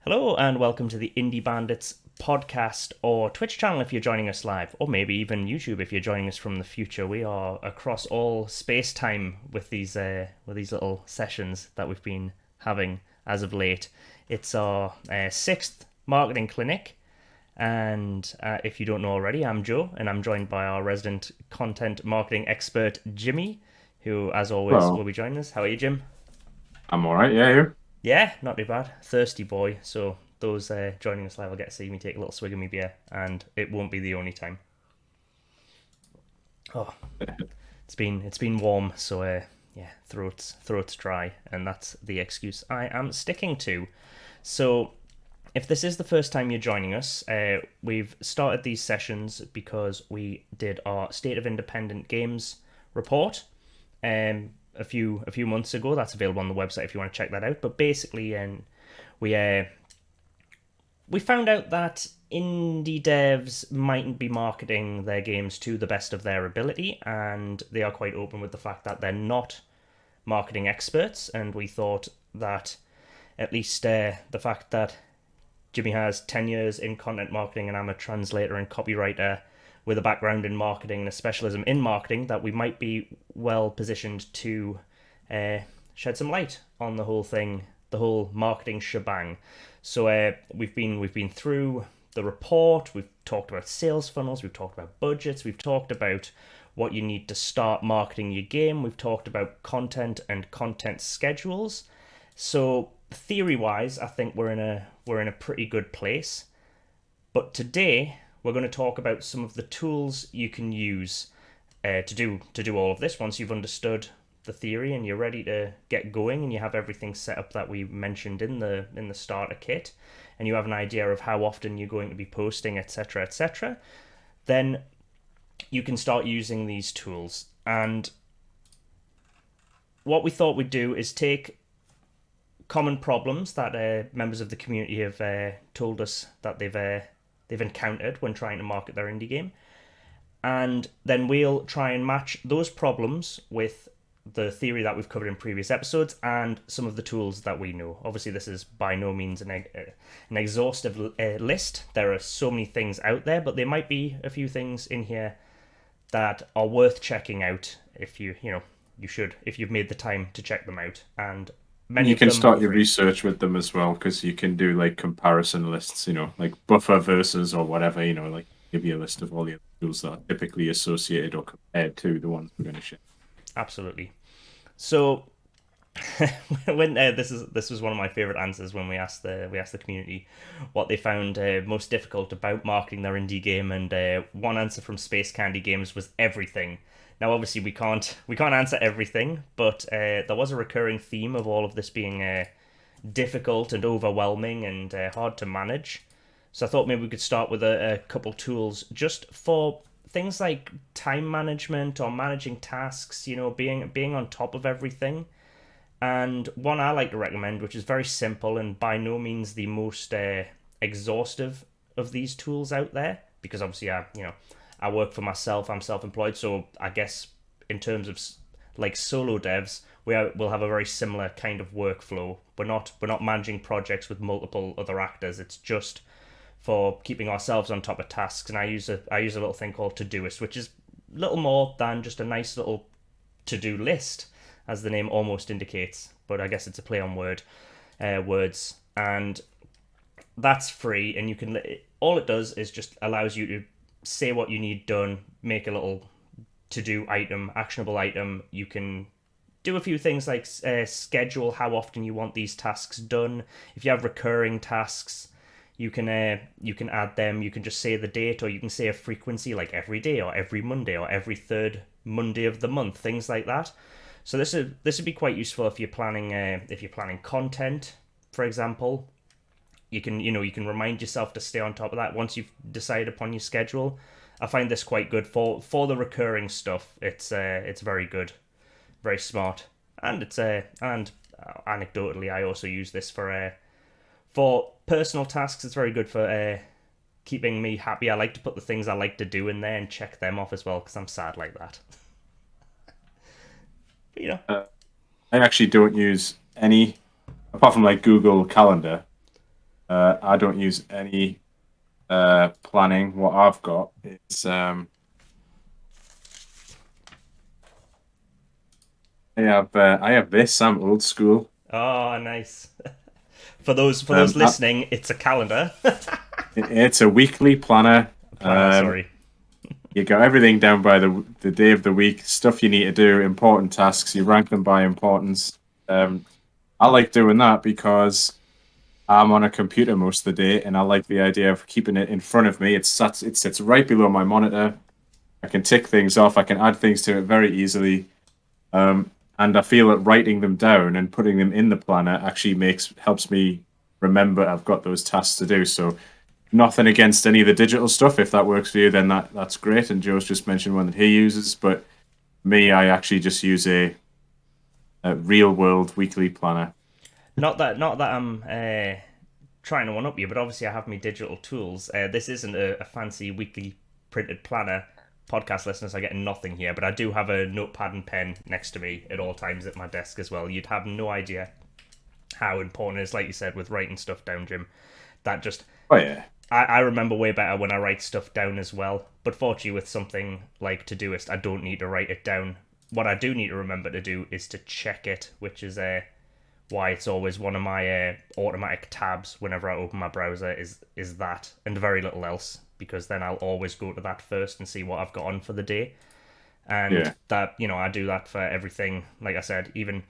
Hello and welcome to the Indie Bandits podcast or Twitch channel if you're joining us live, or maybe even YouTube if you're joining us from the future. We are across all space time with these little sessions that we've been having as of late. It's our sixth marketing clinic, and if you don't know already, I'm Joe, and I'm joined by our resident content marketing expert Jimmy, who, as always, will Well, be joining us. How are you, Jim? I'm all right. Yeah, you. Yeah, not too bad. Thirsty boy. So those joining us live will get to see me take a little swig of my beer, and it won't be the only time. Oh, it's been warm, so yeah, throat's dry, and that's the excuse I am sticking to. So if this is the first time you're joining us, we've started these sessions because we did our State of Independent Games report a few months ago. That's available on the website if you want to check that out. But basically, we uh, we found out that indie devs mightn't be marketing their games to the best of their ability, and they are quite open with the fact that they're not marketing experts. And we thought that at least the fact that Jimmy has 10 years in content marketing and I'm a translator and copywriter with a background in marketing and a specialism in marketing, that we might be well positioned to uh, shed some light on the whole thing, the whole marketing shebang. So we've been through the report. We've talked about sales funnels. We've talked about budgets. We've talked about what you need to start marketing your game. We've talked about content and content schedules. So theory wise, I think we're in a pretty good place. But today we're going to talk about some of the tools you can use to do all of this. Once you've understood the theory and you're ready to get going, and you have everything set up that we mentioned in the starter kit, and you have an idea of how often you're going to be posting, etc., etc., then you can start using these tools. And what we thought we'd do is take common problems that members of the community have told us that they've encountered when trying to market their indie game, and then we'll try and match those problems with the theory that we've covered in previous episodes and some of the tools that we know. Obviously, this is by no means an exhaustive list. There are so many things out there, but there might be a few things in here that are worth checking out if you should, if you've made the time to check them out, and many You of can them are start your free. research with them as well because you can do like comparison lists, like buffer versus or whatever, like give you a list of all the other tools that are typically associated or compared to the ones we're going to share. Absolutely. So when this was one of my favorite answers when we asked the community what they found most difficult about marketing their indie game, and one answer from Space Candy Games was everything. Now, obviously, we can't answer everything, but there was a recurring theme of all of this being difficult and overwhelming and hard to manage. So I thought maybe we could start with a couple tools just for things like time management or managing tasks. Being on top of everything. And one I like to recommend, which is very simple and by no means the most exhaustive of these tools out there, because obviously I work for myself. I'm self-employed, so I guess in terms of like solo devs, we'll have a very similar kind of workflow. We're not managing projects with multiple other actors. It's just for keeping ourselves on top of tasks. And I use a little thing called Todoist, which is little more than just a nice little to-do list, as the name almost indicates. But I guess it's a play on words, and that's free. And you can all it does is just allows you to say what you need done, make a little to-do item, actionable item. You can do a few things like schedule how often you want these tasks done. If you have recurring tasks, you can add them. You can just say the date, or you can say a frequency like every day or every Monday or every third Monday of the month, things like that. So this would be quite useful if you're planning content, for example. You can remind yourself to stay on top of that once you've decided upon your schedule. I find this quite good for the recurring stuff. It's very good, very smart, and anecdotally, I also use this for personal tasks. It's very good for keeping me happy. I like to put the things I like to do in there and check them off as well because I'm sad like that. But, I actually don't use any apart from like Google Calendar. I don't use any planning. What I've got is I have this. I'm old school. Oh, nice. For those Um, I, listening, it's a calendar. it's a weekly planner. Planner, Um, sorry. you got everything down by the day of the week, stuff you need to do, important tasks. You rank them by importance. I like doing that because I'm on a computer most of the day, and I like the idea of keeping it in front of me. It sits right below my monitor. I can tick things off. I can add things to it very easily. And I feel that writing them down and putting them in the planner actually makes helps me remember I've got those tasks to do. So nothing against any of the digital stuff. If that works for you, then that's great. And Joe's just mentioned one that he uses, but me, I actually just use a real world weekly planner. Not that I'm trying to one up you, but obviously I have my digital tools. This isn't a fancy weekly printed planner. Podcast listeners are getting nothing here, but I do have a notepad and pen next to me at all times at my desk as well. You'd have no idea how important it is, like you said, with writing stuff down, Jim. That just Oh yeah, I remember way better when I write stuff down as well. But fortunately, with something like Todoist, I don't need to write it down. What I do need to remember to do is to check it, which is why it's always one of my automatic tabs whenever I open my browser is that and very little else, because then I'll always go to that first and see what I've got on for the day. And yeah, that, I do that for everything. Like I said, even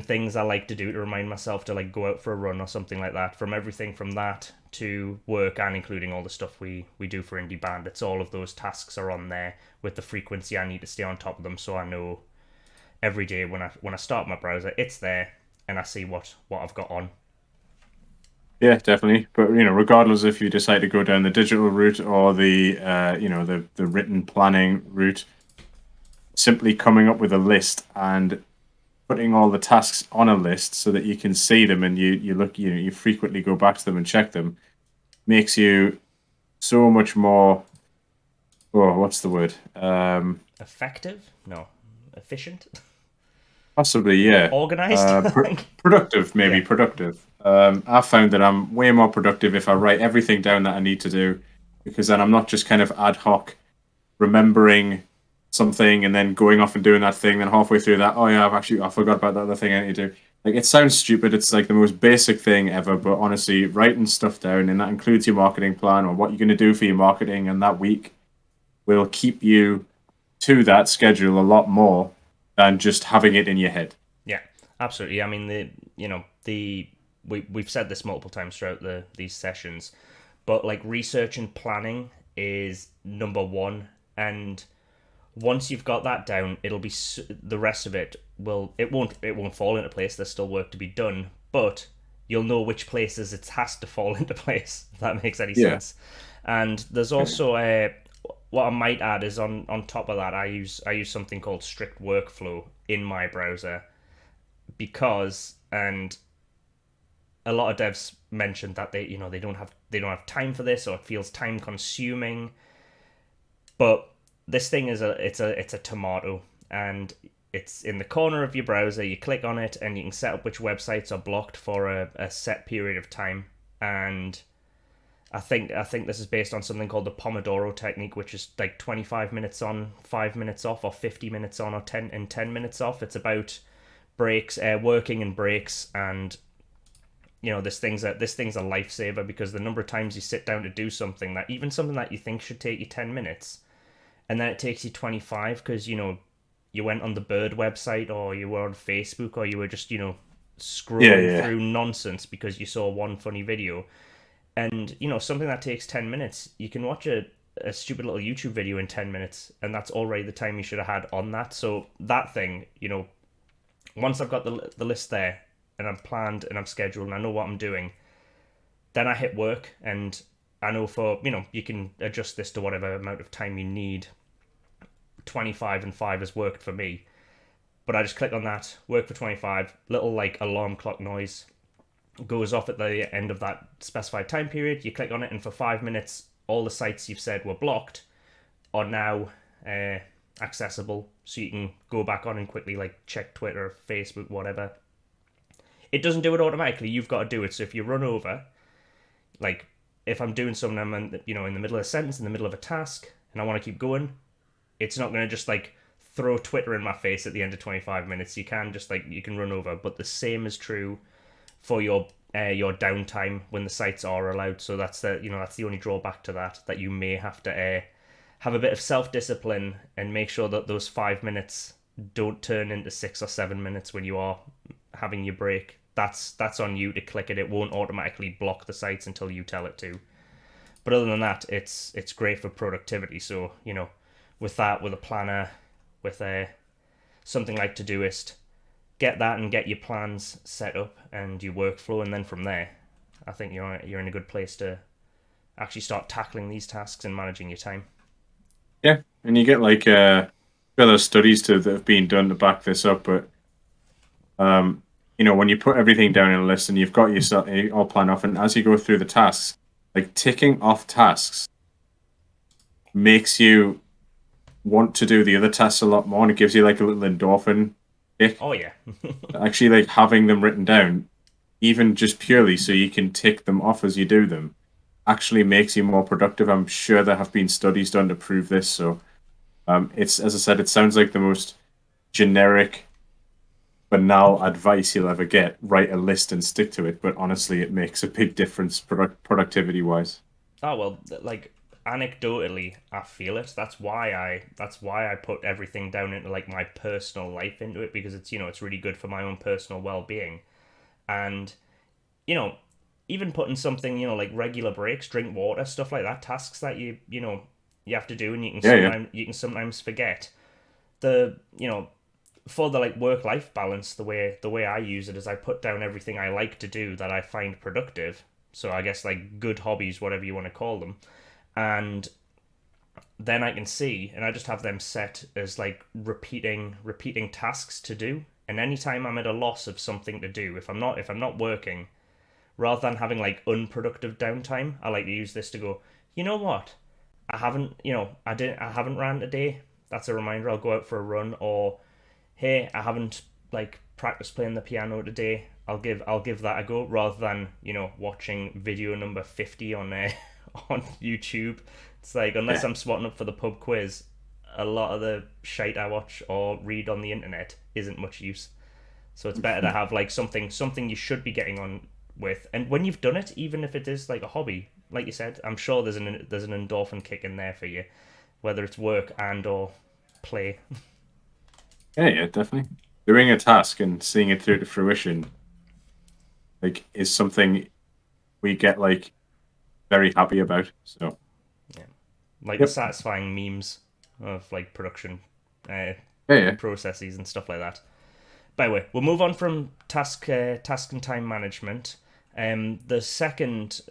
things I like to do to remind myself to like go out for a run or something like that. From everything from that to work, and including all the stuff we do for Indie Bandits, all of those tasks are on there with the frequency I need to stay on top of them, so I know every day when I start my browser, it's there, and I see what I've got on. yeah, definitely. But regardless if you decide to go down the digital route or the written planning route, simply coming up with a list and putting all the tasks on a list so that you can see them and you frequently go back to them and check them makes you so much more. Oh, what's the word? Effective? No, efficient, Possibly, yeah. organized. Productive, maybe Yeah, productive. I've found that I'm way more productive if I write everything down that I need to do, because then I'm not just kind of ad hoc remembering something and then going off and doing that thing. Then halfway through that, oh yeah, I forgot about that other thing I need to do. Like it sounds stupid. It's like the most basic thing ever, but honestly, writing stuff down and that includes your marketing plan or what you're going to do for your marketing and that week will keep you to that schedule a lot more than just having it in your head. yeah, absolutely. I mean, we've said this multiple times throughout these sessions, but like research and planning is number one, and once you've got that down, it'll be the rest of it it won't fall into place. There's still work to be done, but you'll know which places it has to fall into place. If that makes any Yeah. sense. And there's also what I might add is on top of that, I use something called strict workflow in my browser, because and a lot of devs mentioned that they don't have time for this, or it feels time consuming. But this thing it's a tomato, and it's in the corner of your browser. You click on it and you can set up which websites are blocked for a set period of time. And I think this is based on something called the Pomodoro technique, which is like 25 minutes on, 5 minutes off, or 50 minutes on, or 10 minutes off. It's about breaks, working and breaks. And this thing's a lifesaver, because the number of times you sit down to do something that you think should take you 10 minutes, and then it takes you 25 because you went on the Bird website, or you were on Facebook, or you were just Yeah, scrolling yeah. through nonsense because you saw one funny video. And something that takes 10 minutes, you can watch a stupid little YouTube video in 10 minutes, and that's already the time you should have had on that. So that thing, once I've got the list there, and I'm planned and I'm scheduled and I know what I'm doing, then I hit work. And I know you can adjust this to whatever amount of time you need. 25 and 5 has worked for me. But I just click on that, work for 25, little like alarm clock noise goes off at the end of that specified time period. You click on it, and for 5 minutes, all the sites you've said were blocked are now accessible. So you can go back on and quickly like check Twitter, Facebook, whatever. It doesn't do it automatically. You've got to do it. So if you run over, like if I'm doing something, I'm in the middle of a sentence, in the middle of a task, and I want to keep going, it's not going to just like throw Twitter in my face at the end of 25 minutes. You can just like you can run over, but the same is true for your downtime when the sites are allowed. So that's the only drawback to that you may have to have a bit of self discipline and make sure that those 5 minutes don't turn into 6 or 7 minutes when you are having your break. That's on you to click it. It won't automatically block the sites until you tell it to. But other than that, it's great for productivity. So with that, with a planner, with something like Todoist, get that and get your plans set up and your workflow, and then from there, I think you're in a good place to actually start tackling these tasks and managing your time. Yeah, and you get like other studies that have been done to back this up, but when you put everything down in a list and you've got yourself all planned off, and as you go through the tasks, like ticking off tasks makes you want to do the other tasks a lot more, and it gives you like a little endorphin kick. Oh yeah. Actually, like having them written down, even just purely so you can tick them off as you do them, actually makes you more productive. I'm sure there have been studies done to prove this. So, it's as I said, it sounds like the most generic, banal advice you'll ever get. Write a list and stick to it. But honestly, it makes a big difference productivity wise. Oh well, like anecdotally, I feel it. That's why I put everything down into like my personal life into it, because it's really good for my own personal well being. And you know, even putting something, like regular breaks, drink water, stuff like that, tasks that you have to do, and Yeah, yeah, you can sometimes forget. The For the like work life balance, the way I use it is I put down everything I like to do that I find productive. So I guess like good hobbies, whatever you want to call them, and then I can see, and I just have them set as like repeating tasks to do. And anytime I'm at a loss of something to do, if I'm not working, rather than having like unproductive downtime, I like to use this to go, you know what? I haven't ran today. That's a reminder. I'll go out for a run. Or hey, I haven't like practiced playing the piano today. I'll give that a go, rather than watching video number 50 on on YouTube. It's like, unless yeah. I'm spotting up for the pub quiz, a lot of the shite I watch or read on the internet isn't much use. So it's better to have like something you should be getting on with, and when you've done it, even if it is like a hobby, like you said, I'm sure there's an endorphin kick in there for you, whether it's work and or play. Yeah, yeah, definitely. Doing a task and seeing it through to fruition, like, is something we get like very happy about. So, Yeah, like the yep. satisfying memes of like production uh, Yeah, yeah. processes and stuff like that. By the way, we'll move on from task and time management. The second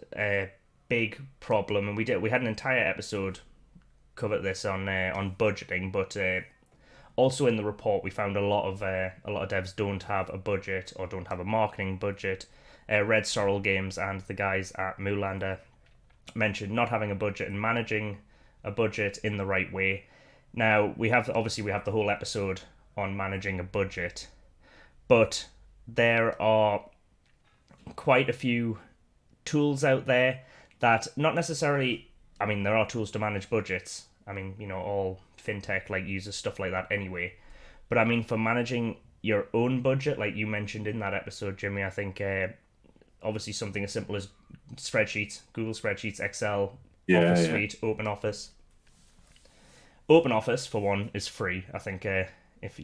big problem, and we had an entire episode covered this on budgeting, but also in the report we found a lot of devs don't have a budget or don't have a marketing budget. Red Sorrel Games and the guys at Moolander mentioned not having a budget and managing a budget in the right way. Now we have the whole episode on managing a budget, but there are quite a few tools out there that not necessarily. I mean, there are tools to manage budgets. I mean, all fintech like uses stuff like that anyway. But I mean, for managing your own budget, like you mentioned in that episode, Jimmy, I think obviously something as simple as spreadsheets, Google Spreadsheets, Excel, Yeah, Office yeah. Suite, Open Office. Open Office for one is free. I think if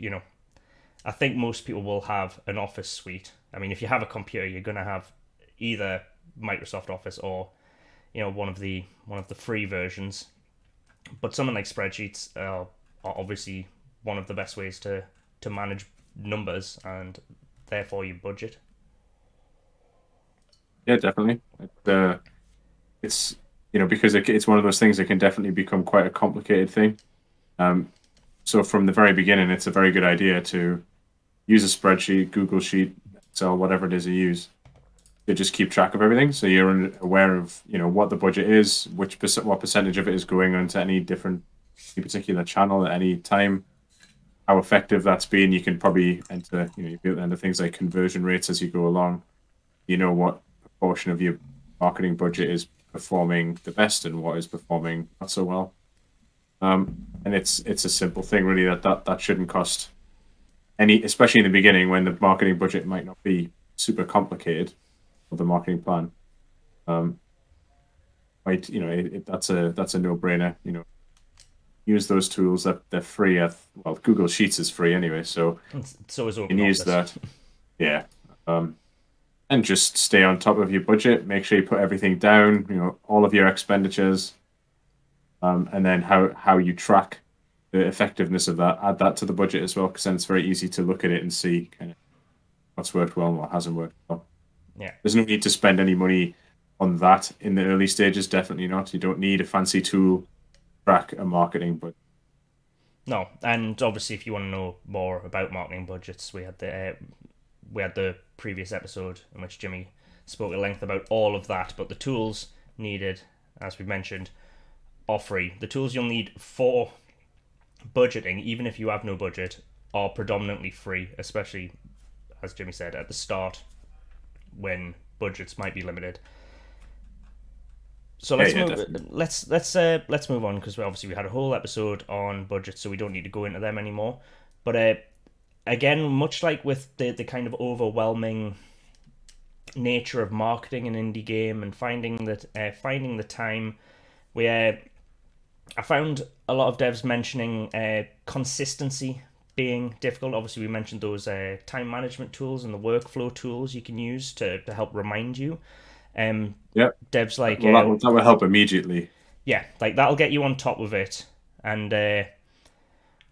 I think most people will have an Office suite. I mean, if you have a computer, you're gonna have either Microsoft Office or one of the free versions. But something like spreadsheets are obviously one of the best ways to manage numbers and therefore your budget. Yeah, definitely. It's because it's one of those things that can definitely become quite a complicated thing. Um, so from the very beginning, it's a very good idea to use a spreadsheet, Google Sheet, Excel, whatever it is you use, to just keep track of everything. So you're aware of what the budget is, what percentage of it is going onto any particular channel at any time, how effective that's been. You can probably enter, you'll be able to enter things like conversion rates as you go along. You know what proportion of your marketing budget is performing the best and what is performing not so well. And it's a simple thing really that shouldn't cost any, especially in the beginning when the marketing budget might not be super complicated of the marketing plan. Um, right, that's a no-brainer. Use those tools that they're free. Well, Google Sheets is free anyway, so So is you can open use office. that. Yeah. Um, and just stay on top of your budget. Make sure you put everything down. All of your expenditures, and then how you track the effectiveness of that. Add that to the budget as well, because then it's very easy to look at it and see kind of what's worked well and what hasn't worked well. Yeah. There's no need to spend any money on that in the early stages. Definitely not. You don't need a fancy tool to track a marketing budget. No, and obviously, if you want to know more about marketing budgets, we had the previous episode in which Jimmy spoke at length about all of that. But the tools needed, as we mentioned, are free. The tools you'll need for budgeting, even if you have no budget, are predominantly free, especially, as Jimmy said, at the start when budgets might be limited. So let's Yeah, move. definitely. Let's move on because we had a whole episode on budgets, so we don't need to go into them anymore. But again, much like with the kind of overwhelming nature of marketing an indie game and finding the time, we I found a lot of devs mentioning consistency being difficult. Obviously, we mentioned those time management tools and the workflow tools you can use to help remind you. Um, Yeah. Devs like Well, that will help immediately. yeah, like that'll get you on top of it. And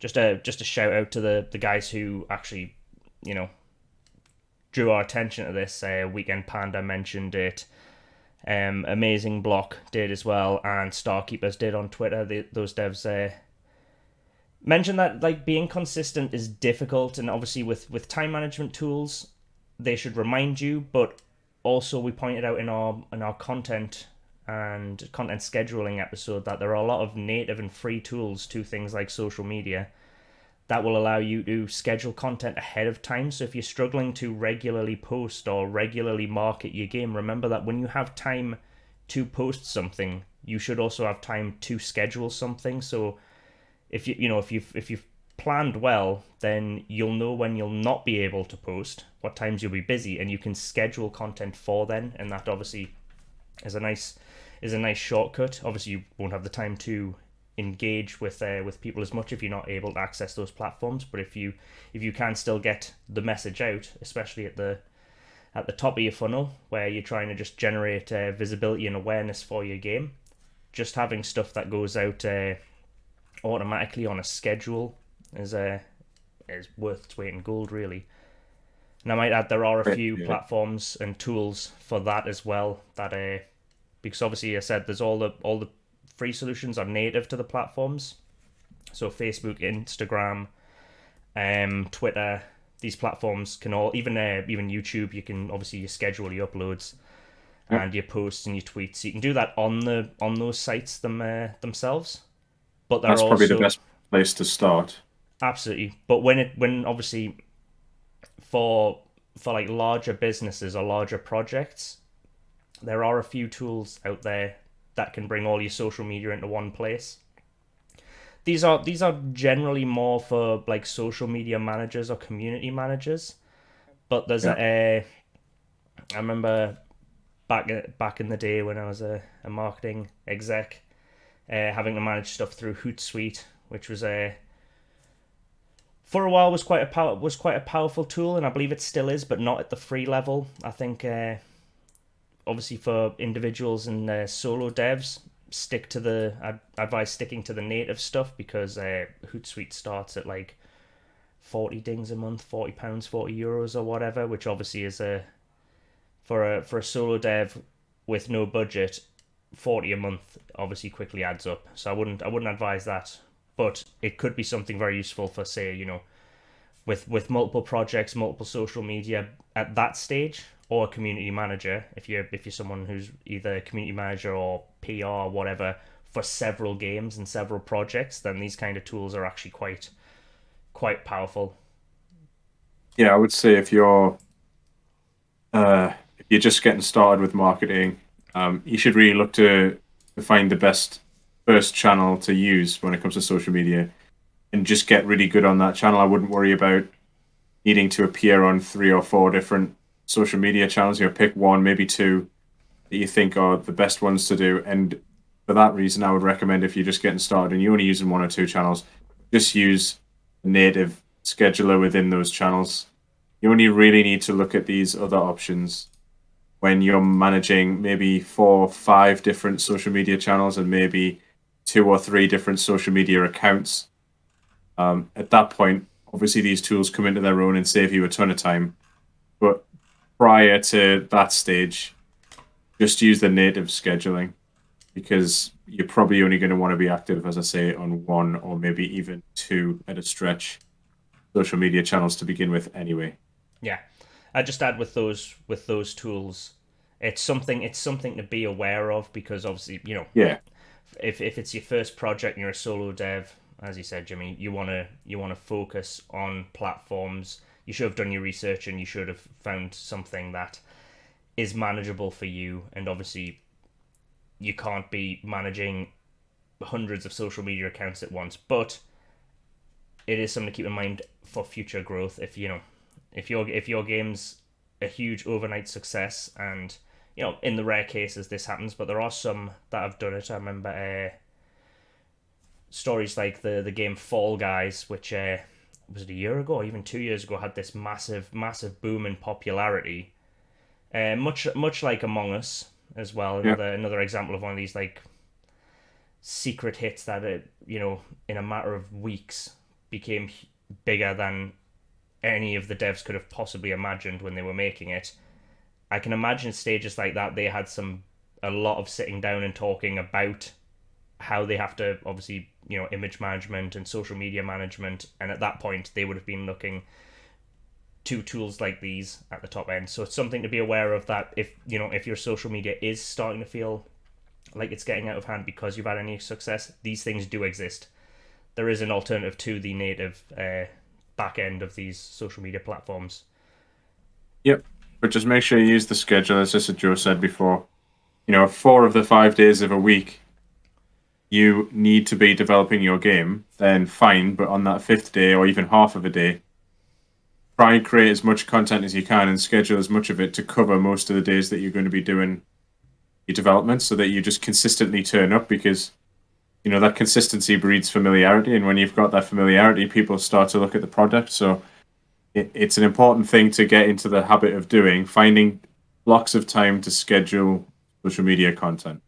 just a shout out to the guys who actually, you know, drew our attention to this. Weekend Panda mentioned it. Amazing Block did as well, and Starkeepers did on Twitter. Those devs mentioned that like being consistent is difficult, and obviously with time management tools, they should remind you. But also, we pointed out in our content and content scheduling episode that there are a lot of native and free tools to things like social media that will allow you to schedule content ahead of time. So if you're struggling to regularly post or regularly market your game, remember that when you have time to post something, you should also have time to schedule something. So if you've planned well, then you'll know when you'll not be able to post, what times you'll be busy, and you can schedule content for then. And that obviously is a nice shortcut. Obviously, you won't have the time to engage with people as much if you're not able to access those platforms. But if you can still get the message out, especially at the top of your funnel where you're trying to just generate visibility and awareness for your game, just having stuff that goes out automatically on a schedule is worth its weight in gold, really. And I might add there are a few Yeah. platforms and tools for that as well. That because obviously I said there's all the free solutions are native to the platforms. So Facebook, Instagram, Twitter, these platforms can all even YouTube. You can obviously you schedule your uploads Yep. and your posts and your tweets. So you can do that on those sites themselves. But they're That's probably the also best place to start. absolutely. But when obviously for like larger businesses or larger projects, there are a few tools out there that can bring all your social media into one place. These are generally more for like social media managers or community managers. But there's Yeah. I remember back in the day when I was a marketing exec, having to manage stuff through Hootsuite, which was a for a while was quite a powerful tool, and I believe it still is, but not at the free level. I think obviously for individuals and solo devs, I'd advise sticking to the native stuff because Hootsuite starts at like 40 dings a month, £40, €40 or whatever, which obviously is for a solo dev with no budget, 40 a month obviously quickly adds up. So I wouldn't advise that, but it could be something very useful for, say, with multiple projects, multiple social media at that stage, or a community manager if you're someone who's either a community manager or PR or whatever for several games and several projects. Then these kind of tools are actually quite powerful. Yeah, I would say if you're just getting started with marketing, You should really look to find the best first channel to use when it comes to social media and just get really good on that channel. I wouldn't worry about needing to appear on 3 or 4 different social media channels. Pick one, maybe two that you think are the best ones to do. And for that reason, I would recommend if you're just getting started and you're only using 1 or 2 channels, just use the native scheduler within those channels. You only really need to look at these other options when you're managing maybe 4 or 5 different social media channels and maybe 2 or 3 different social media accounts. At that point, obviously, these tools come into their own and save you a ton of time. But prior to that stage, just use the native scheduling because you're probably only going to want to be active, as I say, on 1 or maybe even 2 at a stretch social media channels to begin with anyway. Yeah, I just add with those tools, it's something to be aware of because obviously Yeah, if it's your first project and you're a solo dev, as you said, Jimmy, you wanna focus on platforms. You should have done your research and you should have found something that is manageable for you. And obviously, you can't be managing hundreds of social media accounts at once. But it is something to keep in mind for future growth. If your game's a huge overnight success, and in the rare cases this happens, but there are some that have done it. I remember stories like the game Fall Guys, which was it a year ago or even 2 years ago, had this massive boom in popularity. Much like Among Us as well, yeah. another example of one of these like secret hits that in a matter of weeks became bigger than any of the devs could have possibly imagined when they were making it. I can imagine stages like that they had a lot of sitting down and talking about how they have to obviously image management and social media management, and at that point they would have been looking to tools like these at the top end. So it's something to be aware of, that if your social media is starting to feel like it's getting out of hand because you've had any success, these things do exist. There is an alternative to the native back end of these social media platforms. Yep. But just make sure you use the schedule, as just as Joe said before. 4 of the 5 days of a week, you need to be developing your game, then fine. But on that fifth day or even half of a day, try and create as much content as you can and schedule as much of it to cover most of the days that you're going to be doing your development so that you just consistently turn up because that consistency breeds familiarity, and when you've got that familiarity, people start to look at the product. So it's an important thing to get into the habit of doing, finding blocks of time to schedule social media content.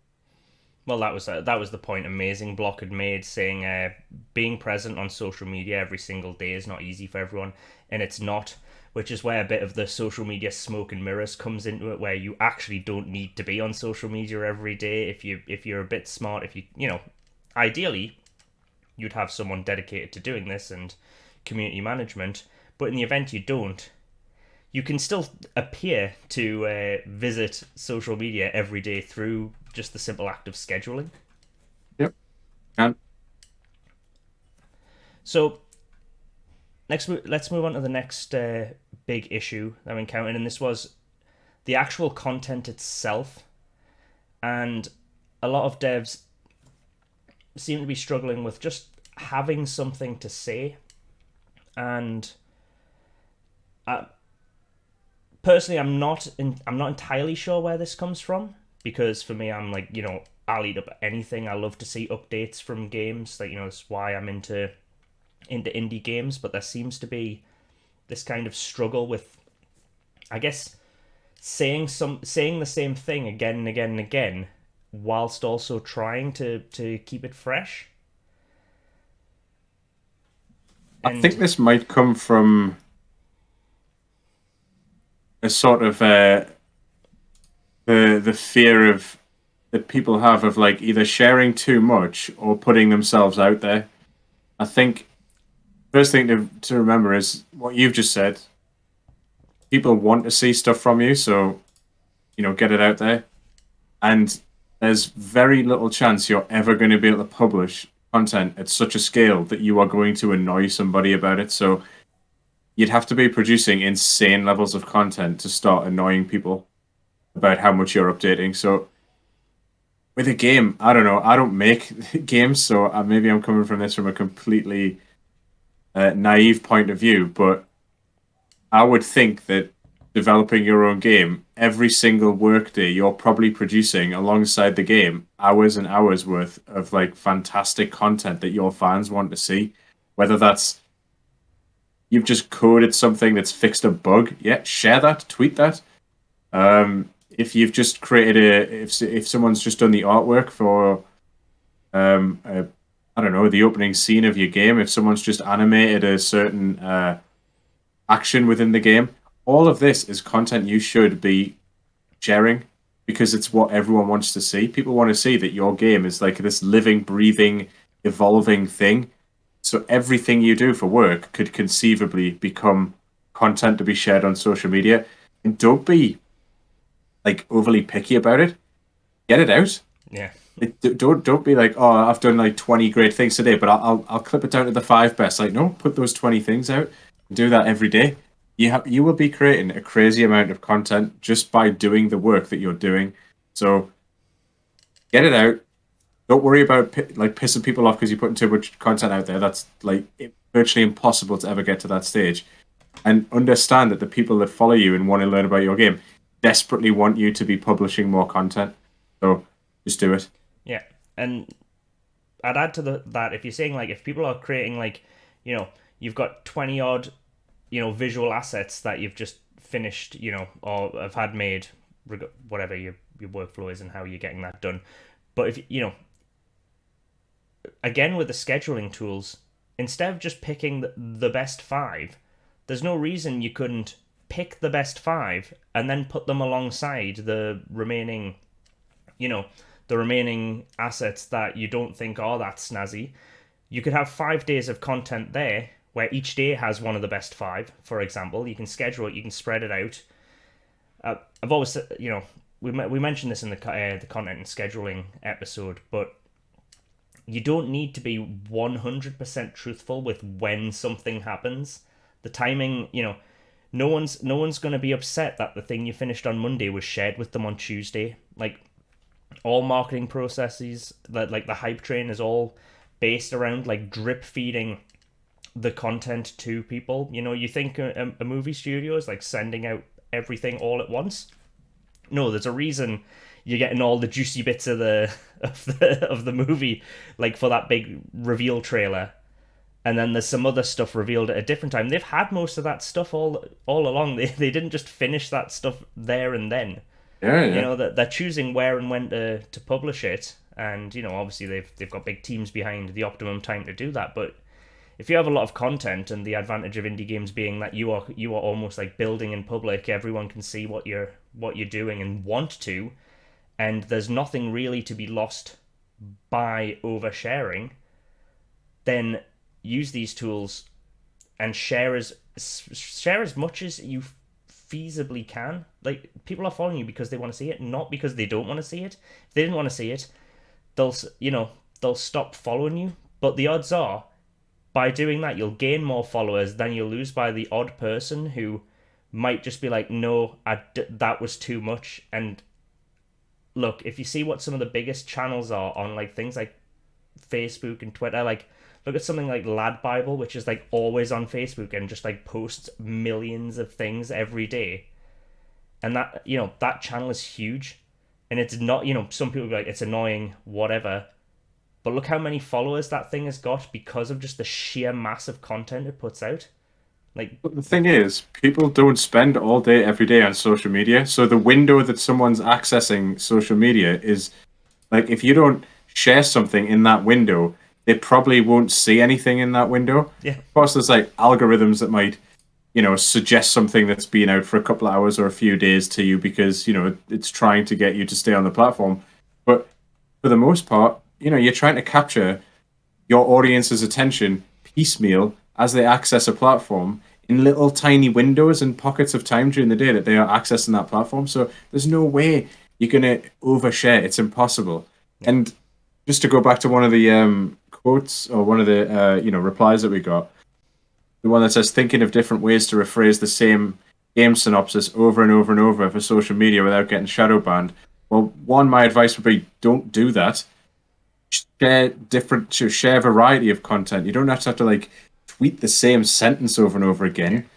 Well, that was the point Amazing Block had made, saying being present on social media every single day is not easy for everyone, and it's not. Which is where a bit of the social media smoke and mirrors comes into it, where you actually don't need to be on social media every day if you're a bit smart. If ideally, you'd have someone dedicated to doing this and community management. But in the event you don't, you can still appear to visit social media every day through just the simple act of scheduling. Yep. And So let's move on to the next big issue that I'm encountering, and this was the actual content itself. And a lot of devs seem to be struggling with just having something to say. And personally, I'm not entirely sure where this comes from, because for me, I'm like, I'll eat up anything. I love to see updates from games. Like, that's why I'm into indie games. But there seems to be this kind of struggle with, I guess, saying the same thing again and again and again, whilst also trying to keep it fresh. I And think this might come from a sort of the fear of that people have of like either sharing too much or putting themselves out there. I think first thing to remember is what you've just said. People want to see stuff from you, so get it out there. And there's very little chance you're ever going to be able to publish content at such a scale that you are going to annoy somebody about it. So you'd have to be producing insane levels of content to start annoying people about how much you're updating. So with a game, I don't know. I don't make games, so maybe I'm coming from this from a completely naive point of view. But I would think that developing your own game, every single workday, you're probably producing alongside the game hours and hours worth of like fantastic content that your fans want to see. Whether that's you've just coded something that's fixed a bug, yeah, share that, tweet that. If you've just created if someone's just done the artwork for I don't know, the opening scene of your game, if someone's just animated a certain action within the game, all of this is content you should be sharing because it's what everyone wants to see. People want to see that your game is like this living, breathing, evolving thing. So everything you do for work could conceivably become content to be shared on social media. And don't be like overly picky about it. Get it out. Yeah. Don't be like, oh, I've done like 20 great things today, but I'll clip it down to the 5 best. Like, no, put those 20 things out. Do that every day. You will be creating a crazy amount of content just by doing the work that you're doing. So get it out. Don't worry about like pissing people off because you're putting too much content out there. That's like virtually impossible to ever get to that stage. And understand that the people that follow you and want to learn about your game desperately want you to be publishing more content. So just do it. Yeah, and I'd add to that if you're saying like if people are creating like, you've got 20 odd, visual assets that you've just finished, or have had made, whatever your workflow is and how you're getting that done. But if again with the scheduling tools, instead of just picking the best five, there's no reason you couldn't pick the best five and then put them alongside the remaining, the remaining assets that you don't think are that snazzy. You could have 5 days of content there where each day has one of the best five, for example. You can schedule it, you can spread it out. I've always, we mentioned this in the content and scheduling episode, but you don't need to be 100% truthful with when something happens. The timing, no one's going to be upset that the thing you finished on Monday was shared with them on Tuesday. Like, all marketing processes, like the hype train is all based around like drip feeding the content to people. You think a movie studio is like sending out everything all at once. No, there's a reason you're getting all the juicy bits of the movie, like for that big reveal trailer, and then there's some other stuff revealed at a different time. They've had most of that stuff all along. They didn't just finish that stuff there and then. Yeah. That they're choosing where and when to publish it, and obviously they've got big teams behind the optimum time to do that. But if you have a lot of content, and the advantage of indie games being that you are almost like building in public, everyone can see what you're doing and want to, and there's nothing really to be lost by oversharing, then use these tools and share as much as you feasibly can. Like, people are following you because they want to see it, not because they don't want to see it. If they didn't want to see it, they'll stop following you. But the odds are, by doing that, you'll gain more followers than you'll lose by the odd person who might just be like, no, that was too much. And look, if you see what some of the biggest channels are on like things like Facebook and Twitter, like look at something like Lad Bible, which is like always on Facebook and just like posts millions of things every day. And that, that channel is huge. And it's not, some people be like, it's annoying, whatever. But look how many followers that thing has got because of just the sheer mass of content it puts out. Like, but the thing is, people don't spend all day every day on social media. So the window that someone's accessing social media is like, if you don't share something in that window, they probably won't see anything in that window. Yeah. Of course, there's like algorithms that might, suggest something that's been out for a couple of hours or a few days to you because, it's trying to get you to stay on the platform. But for the most part, you're trying to capture your audience's attention piecemeal as they access a platform in little tiny windows and pockets of time during the day that they are accessing that platform. So there's no way you're going to overshare. It's impossible. Yeah. And just to go back to one of the quotes or one of the replies that we got, the one that says thinking of different ways to rephrase the same game synopsis over and over and over for social media without getting shadow banned. Well, one, my advice would be don't do that. Share variety of content. You don't have to like tweet the same sentence over and over again,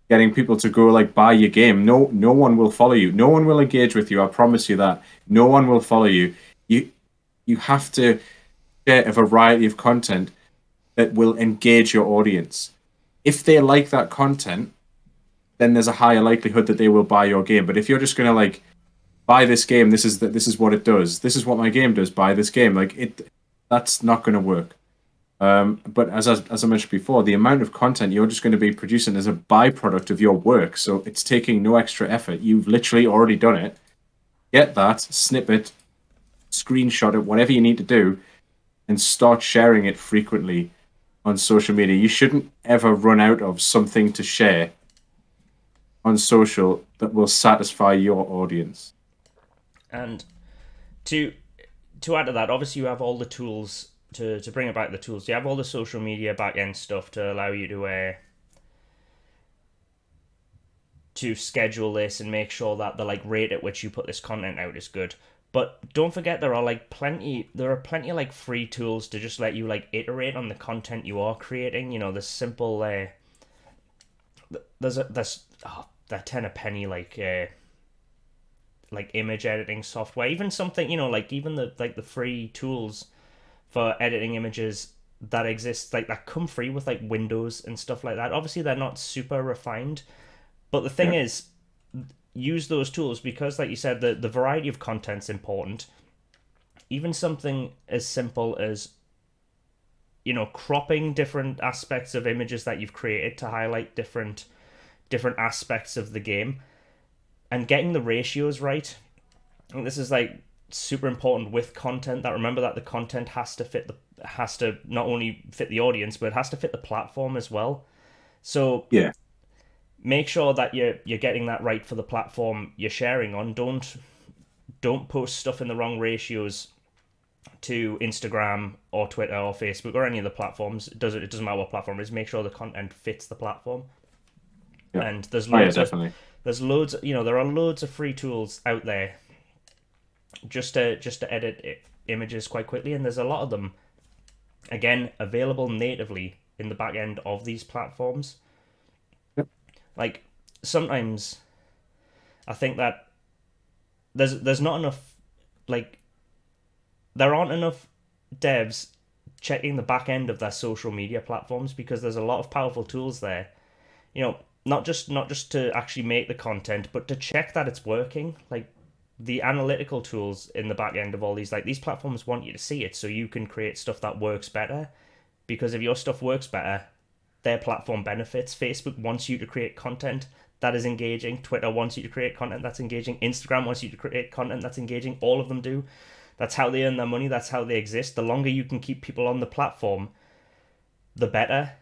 getting people to go like buy your game. No one will follow you. No one will engage with you. I promise you that. No one will follow you. You you have to share a variety of content that will engage your audience. If they like that content, then there's a higher likelihood that they will buy your game. But if you're just gonna like buy this game, this is what it does. This is what my game does. Buy this game. That's not going to work. But as I mentioned before, the amount of content you're just going to be producing is a byproduct of your work. So it's taking no extra effort. You've literally already done it. Get that, snip it, screenshot it, whatever you need to do, and start sharing it frequently on social media. You shouldn't ever run out of something to share on social that will satisfy your audience. And to add to that, obviously you have all the tools to bring about the tools. You have all the social media back end stuff to allow you to schedule this and make sure that the like rate at which you put this content out is good. But don't forget there are plenty of like free tools to just let you like iterate on the content you are creating. You know, the simple there's that 10 a penny like image editing software, even something, you know, like even the free tools for editing images that exist, like that come free with like Windows and stuff like that. Obviously they're not super refined, but the thing Yeah. is, use those tools because like you said, the variety of content's important. Even something as simple as, you know, cropping different aspects of images that you've created to highlight different aspects of the game and getting the ratios right. I think this is like super important with content, that remember that the content has to not only fit the audience, but it has to fit the platform as well. So Yeah. make sure that you're getting that right for the platform you're sharing on. Don't post stuff in the wrong ratios to Instagram or Twitter or Facebook or any of the platforms. It doesn't matter what platform it is. Make sure the content fits the platform. Yeah. And Oh yeah, definitely. there's loads, you know, there are loads of free tools out there just to edit images quite quickly, and there's a lot of them again available natively in the back end of these platforms. Yep. Like sometimes I think that there's not enough, like there aren't enough devs checking the back end of their social media platforms because there's a lot of powerful tools there. You know, not just to actually make the content, but to check that it's working. Like the analytical tools in the back end of all these, like these platforms want you to see it so you can create stuff that works better. Because if your stuff works better, their platform benefits. Facebook wants you to create content that is engaging. Twitter wants you to create content that's engaging. Instagram wants you to create content that's engaging. All of them do. That's how they earn their money. That's how they exist. The longer you can keep people on the platform, the better.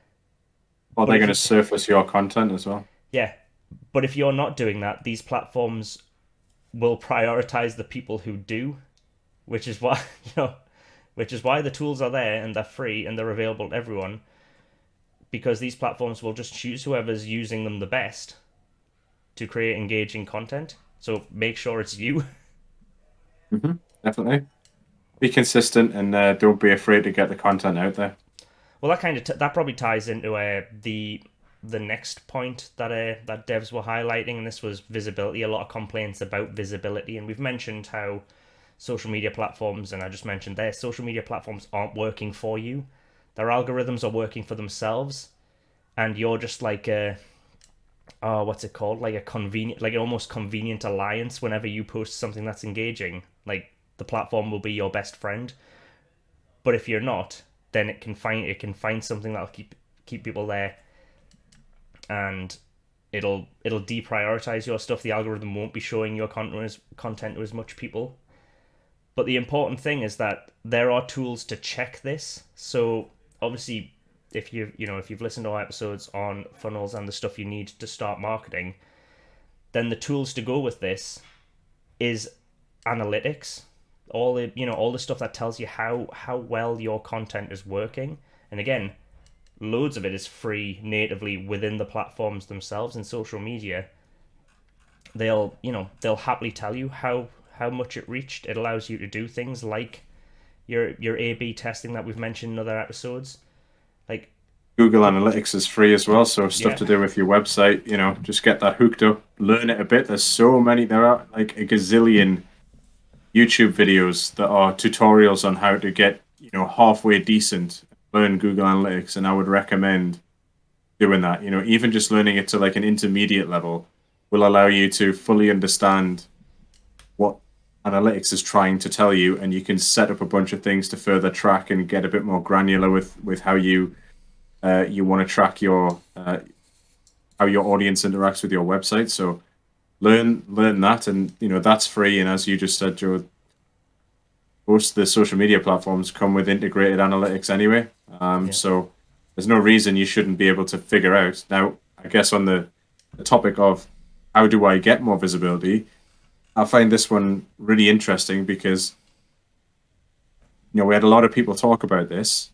Or But they're if going to you, surface your content as well. yeah, but if you're not doing that, these platforms will prioritize the people who do, which is why you know, which is why the tools are there and they're free and they're available to everyone. Because these platforms will just choose whoever's using them the best to create engaging content. So make sure it's you. Definitely. Be consistent and don't be afraid to get the content out there. Well, that that probably ties into the next point that devs were highlighting, and this was visibility. A lot of complaints about visibility, and we've mentioned how social media platforms, and I just mentioned there, social media platforms aren't working for you. Their algorithms are working for themselves, and you're just like a what's it called? Like a convenient, like an almost convenient alliance. Whenever you post something that's engaging, like the platform will be your best friend. But if you're not, then it can find something that'll keep people there, and it'll deprioritize your stuff. The algorithm won't be showing your content to as much people. But the important thing is that there are tools to check this. So obviously, if you've listened to our episodes on funnels and the stuff you need to start marketing, then the tools to go with this is analytics, all the stuff that tells you how well your content is working. And again, loads of it is free natively within the platforms themselves. In social media, they'll happily tell you how how much it reached. It allows you to do things like your A/B testing that we've mentioned in other episodes. Like, Google Analytics is free as well, so stuff yeah, to do with your website, just get that hooked up, learn it a bit. There are like a gazillion YouTube videos that are tutorials on how to get, halfway decent, learn Google Analytics, and I would recommend doing that. Even just learning it to like an intermediate level will allow you to fully understand what analytics is trying to tell you, and you can set up a bunch of things to further track and get a bit more granular with how you want to track your how your audience interacts with your website. So learn that, and that's free. And as you just said, Joe, most of the social media platforms come with integrated analytics anyway. yeah, So there's no reason you shouldn't be able to figure out. Now, I guess on the topic of how do I get more visibility, I find this one really interesting because we had a lot of people talk about this,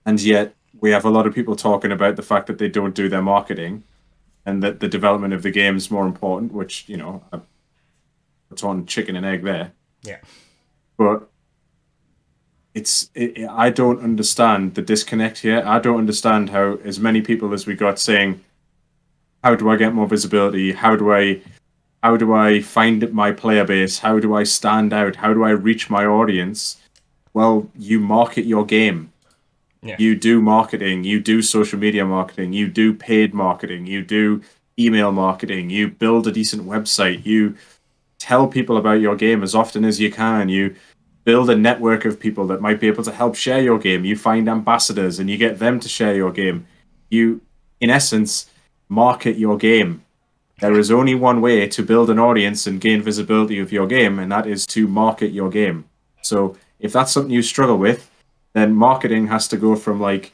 and yet we have a lot of people talking about the fact that they don't do their marketing and that the development of the game is more important, which, it's on chicken and egg there. yeah, But I don't understand the disconnect here. I don't understand how as many people as we got saying, how do I get more visibility? How do I find my player base? How do I stand out? How do I reach my audience? Well, you market your game. yeah, You do marketing, you do social media marketing, you do paid marketing, you do email marketing, you build a decent website, you tell people about your game as often as you can, you build a network of people that might be able to help share your game, you find ambassadors and you get them to share your game. You, in essence, market your game. There is only one way to build an audience and gain visibility of your game, and that is to market your game. So if that's something you struggle with, then marketing has to go from like,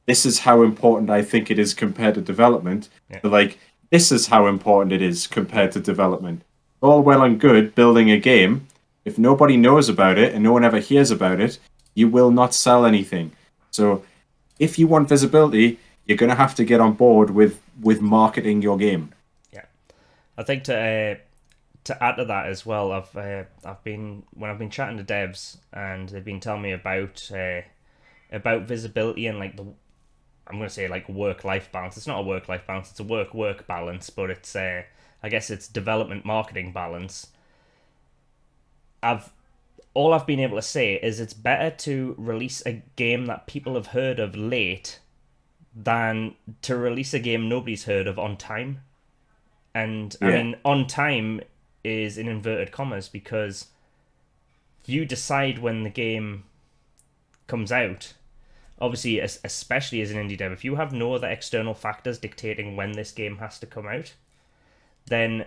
this is how important I think it is compared to development, yeah, to like, this is how important it is compared to development. All well and good building a game. If nobody knows about it and no one ever hears about it, you will not sell anything. So if you want visibility, you're going to have to get on board with marketing your game. yeah. I think to add to that as well, I've been when I've been chatting to devs and they've been telling me about visibility and like I'm gonna say like work-life balance. It's not a work-life balance; it's a work-work balance, but it's I guess it's development marketing balance. All I've been able to say is it's better to release a game that people have heard of late than to release a game nobody's heard of on time. And I Yeah. mean, on time is in inverted commas because you decide when the game comes out. Obviously, especially as an indie dev, if you have no other external factors dictating when this game has to come out, then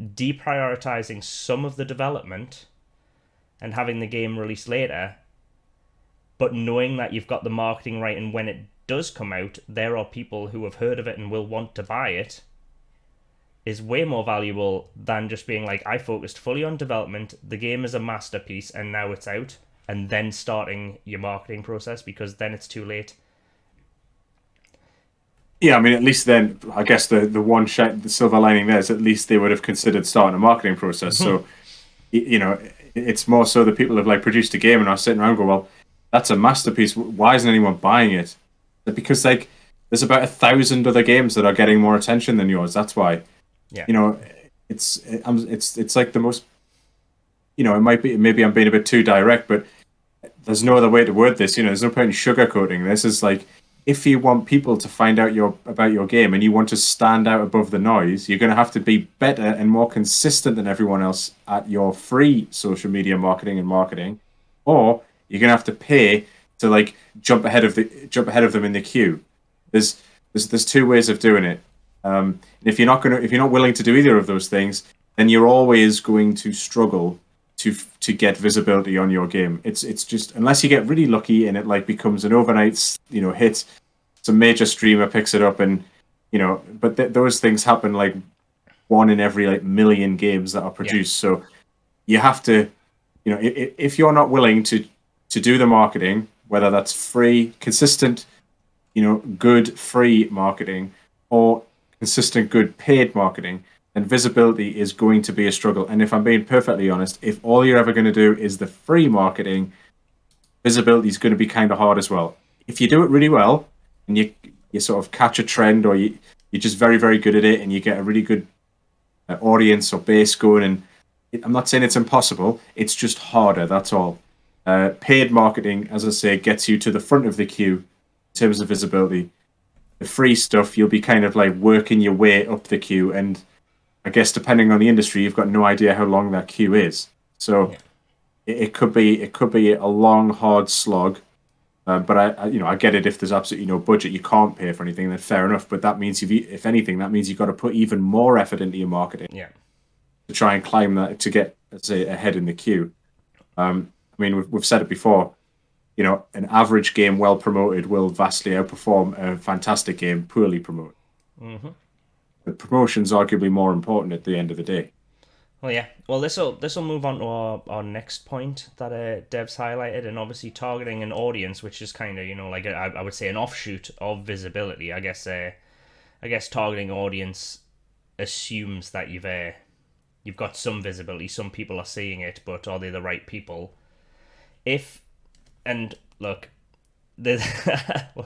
deprioritizing some of the development and having the game released later, but knowing that you've got the marketing right and when it does come out, there are people who have heard of it and will want to buy it, is way more valuable than just being like, I focused fully on development, the game is a masterpiece, and now it's out, and then starting your marketing process, because then it's too late. Yeah, I mean, at least then, I guess the silver lining there is at least they would have considered starting a marketing process. So, it's more so that people have like produced a game and are sitting around going, well, that's a masterpiece. Why isn't anyone buying it? Because like there's about 1,000 other games that are getting more attention than yours. That's why. Yeah. It's like the most. It might be maybe I'm being a bit too direct, but there's no other way to word this. There's no point in sugarcoating this. Is like if you want people to find out about your game and you want to stand out above the noise, you're going to have to be better and more consistent than everyone else at your free social media marketing, or you're going to have to pay to like jump ahead of them in the queue. There's two ways of doing it. And if you're not willing to do either of those things, then you're always going to struggle to get visibility on your game. It's just unless you get really lucky and it like becomes an overnight hit, some major streamer picks it up and but those things happen like one in every like million games that are produced. Yeah. So you have to if you're not willing to do the marketing, whether that's free, consistent, good free marketing or consistent good paid marketing, then visibility is going to be a struggle. And if I'm being perfectly honest, if all you're ever going to do is the free marketing, visibility is going to be kind of hard as well. If you do it really well and you sort of catch a trend, or you're just very, very good at it, and you get a really good audience or base going, and I'm not saying it's impossible, it's just harder, that's all. Paid marketing, as I say, gets you to the front of the queue in terms of visibility. The free stuff, you'll be kind of like working your way up the queue, and I guess depending on the industry, you've got no idea how long that queue is. So Yeah. it could be a long, hard slog. But I get it. If there's absolutely no budget, you can't pay for anything. Then fair enough. But that means if anything, that means you've got to put even more effort into your marketing Yeah. to try and climb that, to get, let's say, ahead in the queue. I mean, we've said it before. An average game well promoted will vastly outperform a fantastic game poorly promoted. Mm-hmm. But promotion's arguably more important at the end of the day. Well, yeah. Well, this will move on to our next point that Dev's highlighted, and obviously targeting an audience, which is kind of like I would say an offshoot of visibility. I guess targeting audience assumes that you've got some visibility, some people are seeing it, but are they the right people? If and look, there's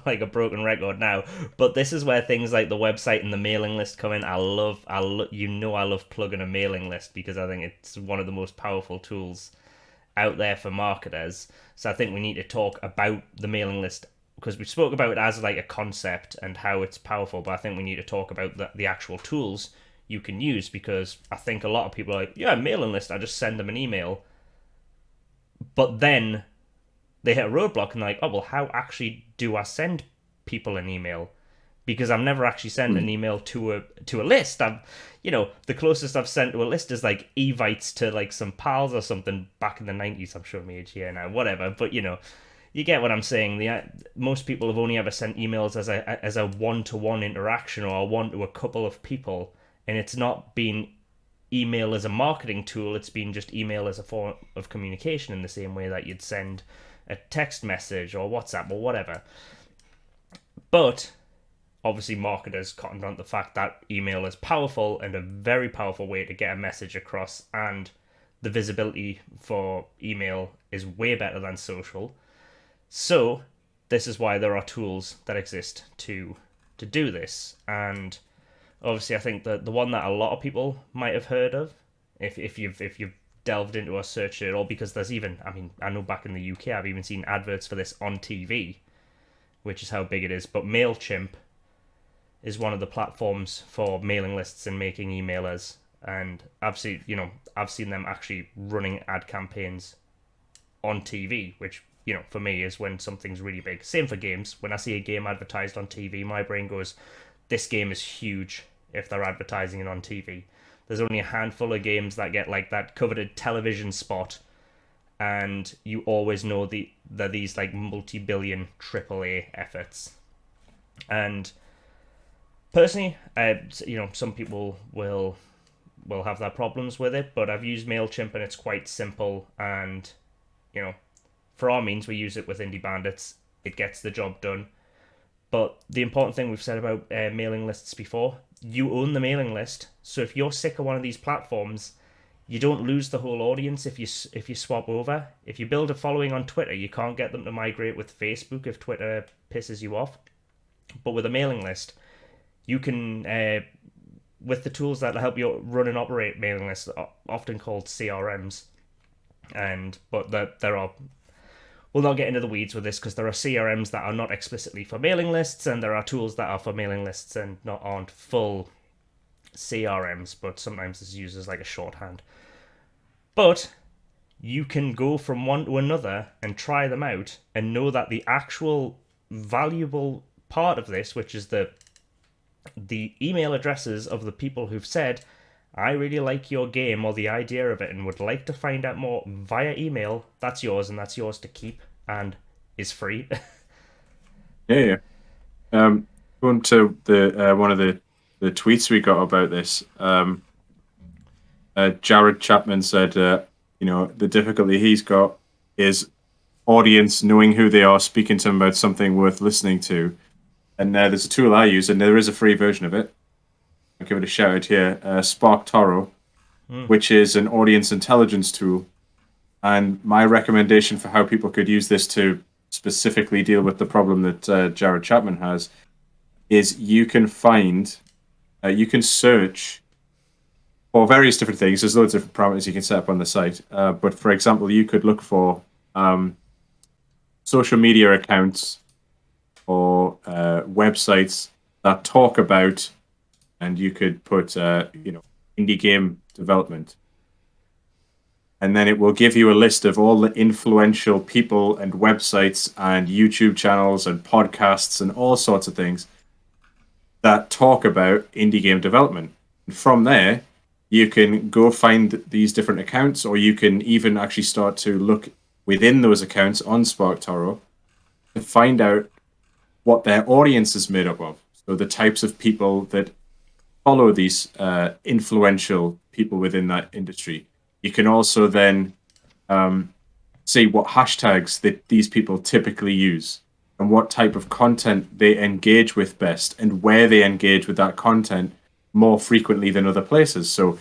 like a broken record now, but this is where things like the website and the mailing list come in. I love I love plugging a mailing list because I think it's one of the most powerful tools out there for marketers. So I think we need to talk about the mailing list because we spoke about it as like a concept and how it's powerful, but I think we need to talk about the actual tools you can use, because I think a lot of people are like, yeah, mailing list, I just send them an email, but then they hit a roadblock and they're like, oh well, how actually do I send people an email? Because I've never actually sent an email to a list. The closest I've sent to a list is like evites to like some pals or something back in the 90s. I'm showing my age here now, whatever. But you get what I'm saying. Most people have only ever sent emails as a one-to-one interaction or a one to a couple of people, and it's not been email as a marketing tool. It's been just email as a form of communication in the same way that you'd send a text message or WhatsApp or whatever. But obviously marketers cottoned on the fact that email is powerful and a very powerful way to get a message across, and the visibility for email is way better than social. So this is why there are tools that exist to do this. And obviously I think that the one that a lot of people might have heard of, if you've delved into a search at all, because there's even, I know back in the UK I've even seen adverts for this on TV, which is how big it is. But MailChimp is one of the platforms for mailing lists and making emailers, and I've seen them actually running ad campaigns on TV, which for me is when something's really big. Same for games. When I see a game advertised on TV, my brain goes, this game is huge if they're advertising it on TV. There's only a handful of games that get like that coveted television spot, and you always know they're these like multi-billion AAA efforts. And personally, some people will have their problems with it, but I've used MailChimp and it's quite simple, and for our means we use it with Indie Bandits. It gets the job done. But the important thing we've said about mailing lists before, you own the mailing list. So if you're sick of one of these platforms, you don't lose the whole audience if you swap over. If you build a following on Twitter, you can't get them to migrate with Facebook if Twitter pisses you off. But with a mailing list, you can, with the tools that help you run and operate mailing lists, often called CRMs, but there are, we'll not get into the weeds with this because there are CRMs that are not explicitly for mailing lists, and there are tools that are for mailing lists and aren't full CRMs, but sometimes it's used as like a shorthand. But you can go from one to another and try them out and know that the actual valuable part of this, which is the email addresses of the people who've said, I really like your game or the idea of it and would like to find out more via email, that's yours, and that's yours to keep and is free. Yeah. Going to the one of the tweets we got about this. Jared Chapman said, the difficulty he's got is audience knowing who they are, speaking to them about something worth listening to. And there's a tool I use, and there is a free version of it. I'll give it a shout out here. Spark Toro, Mm. which is an audience intelligence tool. And my recommendation for how people could use this to specifically deal with the problem that Jared Chapman has is you can search for various different things. There's loads of different parameters you can set up on the site. But for example, you could look for social media accounts or websites that talk about, and you could put, indie game development. And then it will give you a list of all the influential people and websites and YouTube channels and podcasts and all sorts of things that talk about indie game development. And from there, you can go find these different accounts, or you can even actually start to look within those accounts on SparkToro to find out what their audience is made up of. So the types of people that follow these influential people within that industry. You can also then see what hashtags that these people typically use and what type of content they engage with best and where they engage with that content more frequently than other places. So,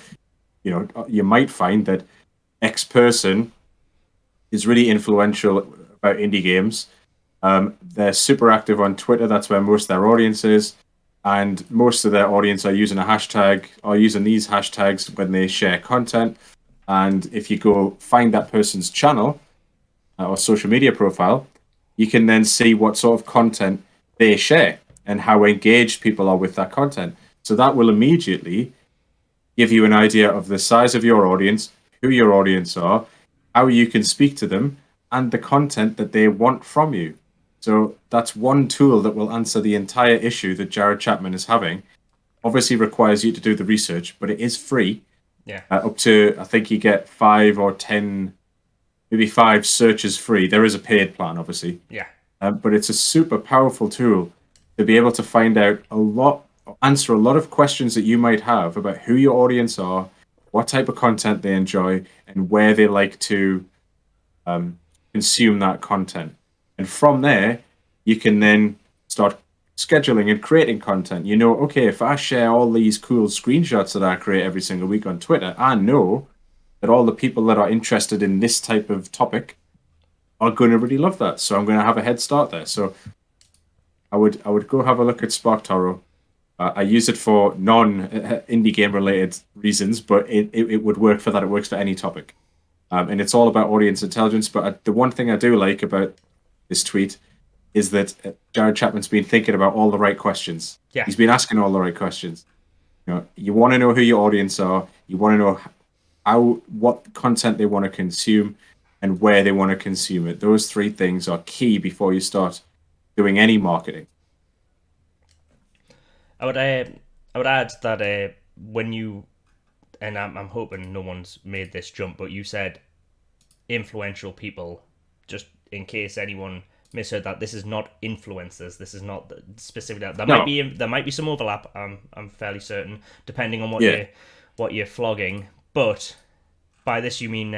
you might find that X person is really influential about indie games. They're super active on Twitter. That's where most of their audience is. And most of their audience are using a hashtag or using these hashtags when they share content. And if you go find that person's channel or social media profile, you can then see what sort of content they share and how engaged people are with that content. So that will immediately give you an idea of the size of your audience, who your audience are, how you can speak to them, and the content that they want from you. So that's one tool that will answer the entire issue that Jared Chapman is having. Obviously requires you to do the research, but it is free. Yeah. Up to, I think you get 5 or 10, maybe 5 searches free. There is a paid plan, obviously. Yeah. But it's a super powerful tool to be able to find out answer a lot of questions that you might have about who your audience are, what type of content they enjoy, and where they like to consume that content. And from there, you can then start scheduling and creating content. Okay, if I share all these cool screenshots that I create every single week on Twitter, I know that all the people that are interested in this type of topic are going to really love that. So I'm going to have a head start there. So I would go have a look at SparkToro. I use it for non-indie game related reasons, but it would work for that. It works for any topic. And it's all about audience intelligence. But the one thing I do like about this tweet is that Jared Chapman's been thinking about all the right questions. Yeah. He's been asking all the right questions. You want to know who your audience are. You want to know what content they want to consume and where they want to consume it. Those 3 things are key before you start doing any marketing. I would add that when you, and I'm hoping no one's made this jump, but you said influential people, just in case anyone misheard that. This is not influencers. This is not specific. There might be some overlap. I'm fairly certain, depending on what you're flogging. But by this you mean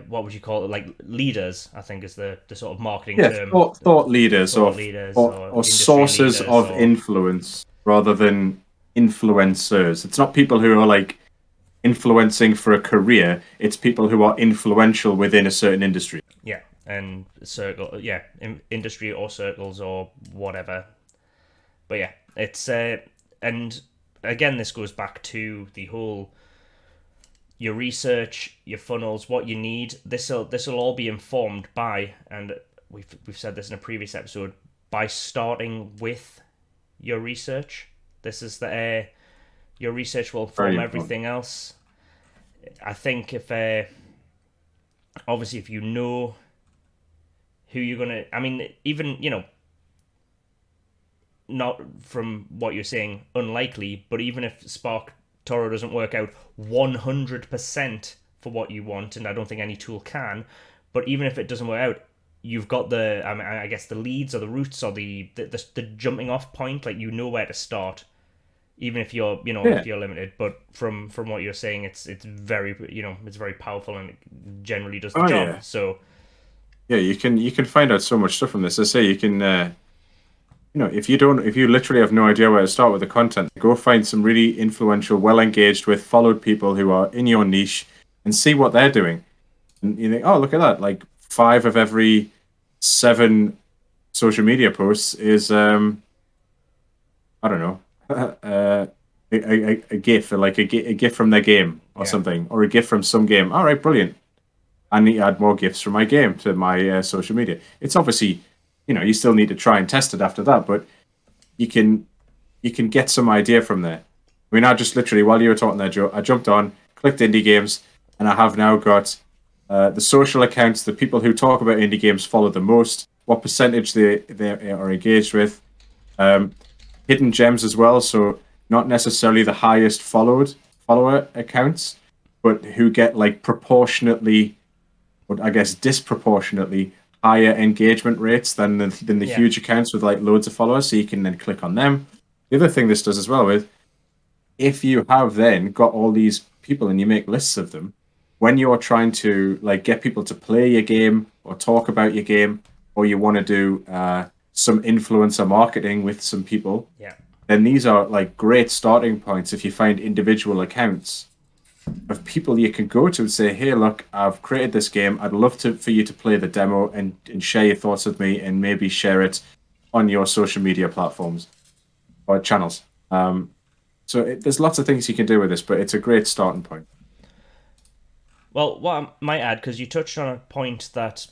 what would you call it? Like leaders, I think is the sort of marketing term. Thought leaders, or sources of influence rather than influencers. It's not people who are like influencing for a career. It's people who are influential within a certain industry. Yeah, and industry or circles or whatever. But yeah, it's and again, this goes back to the whole your research, your funnels, what you need. This'll all be informed by, and we've said this in a previous episode, by starting with your research. This is your research will inform everything else. I think if obviously if you know who you're gonna, I mean, even not from what you're saying, unlikely, but even if SparkToro doesn't work out 100% for what you want, and I don't think any tool can, but even if it doesn't work out, you've got I guess the leads or the routes or the jumping off point, like where to start, even if you're if you're limited. But from what you're saying, it's very it's very powerful and it generally does the job. So yeah, you can find out so much stuff from this. I say you can if you literally have no idea where to start with the content, go find some really influential, well engaged with, followed people who are in your niche, and see what they're doing. And you think, oh, look at that! Like 5 of every 7 social media posts is I don't know, a GIF, like a GIF from their game or Yeah. something, or a GIF from some game. All right, brilliant. I need to add more GIFs from my game to my social media. It's obviously, you still need to try and test it after that, but you can you can get some idea from there. I mean, I just literally, while you were talking there, Joe, I jumped on, clicked indie games, and I have now got the social accounts, the people who talk about indie games follow the most, what percentage they are engaged with, um, hidden gems as well. So not necessarily the highest follower accounts, but who get like proportionately, or I guess disproportionately higher engagement rates than the Yeah. huge accounts with like loads of followers. So you can then click on them. The other thing this does as well with, if you have then got all these people and you make lists of them, when you're trying to like get people to play your game or talk about your game, or you want to do some influencer marketing with some people, Yeah. then these are like great starting points if you find individual accounts of people you can go to and say, "Hey, look, I've created this game. I'd love to for you to play the demo and share your thoughts with me, and maybe share it on your social media platforms or channels." There's lots of things you can do with this, but it's a great starting point. Well, what I might add, because you touched on a point that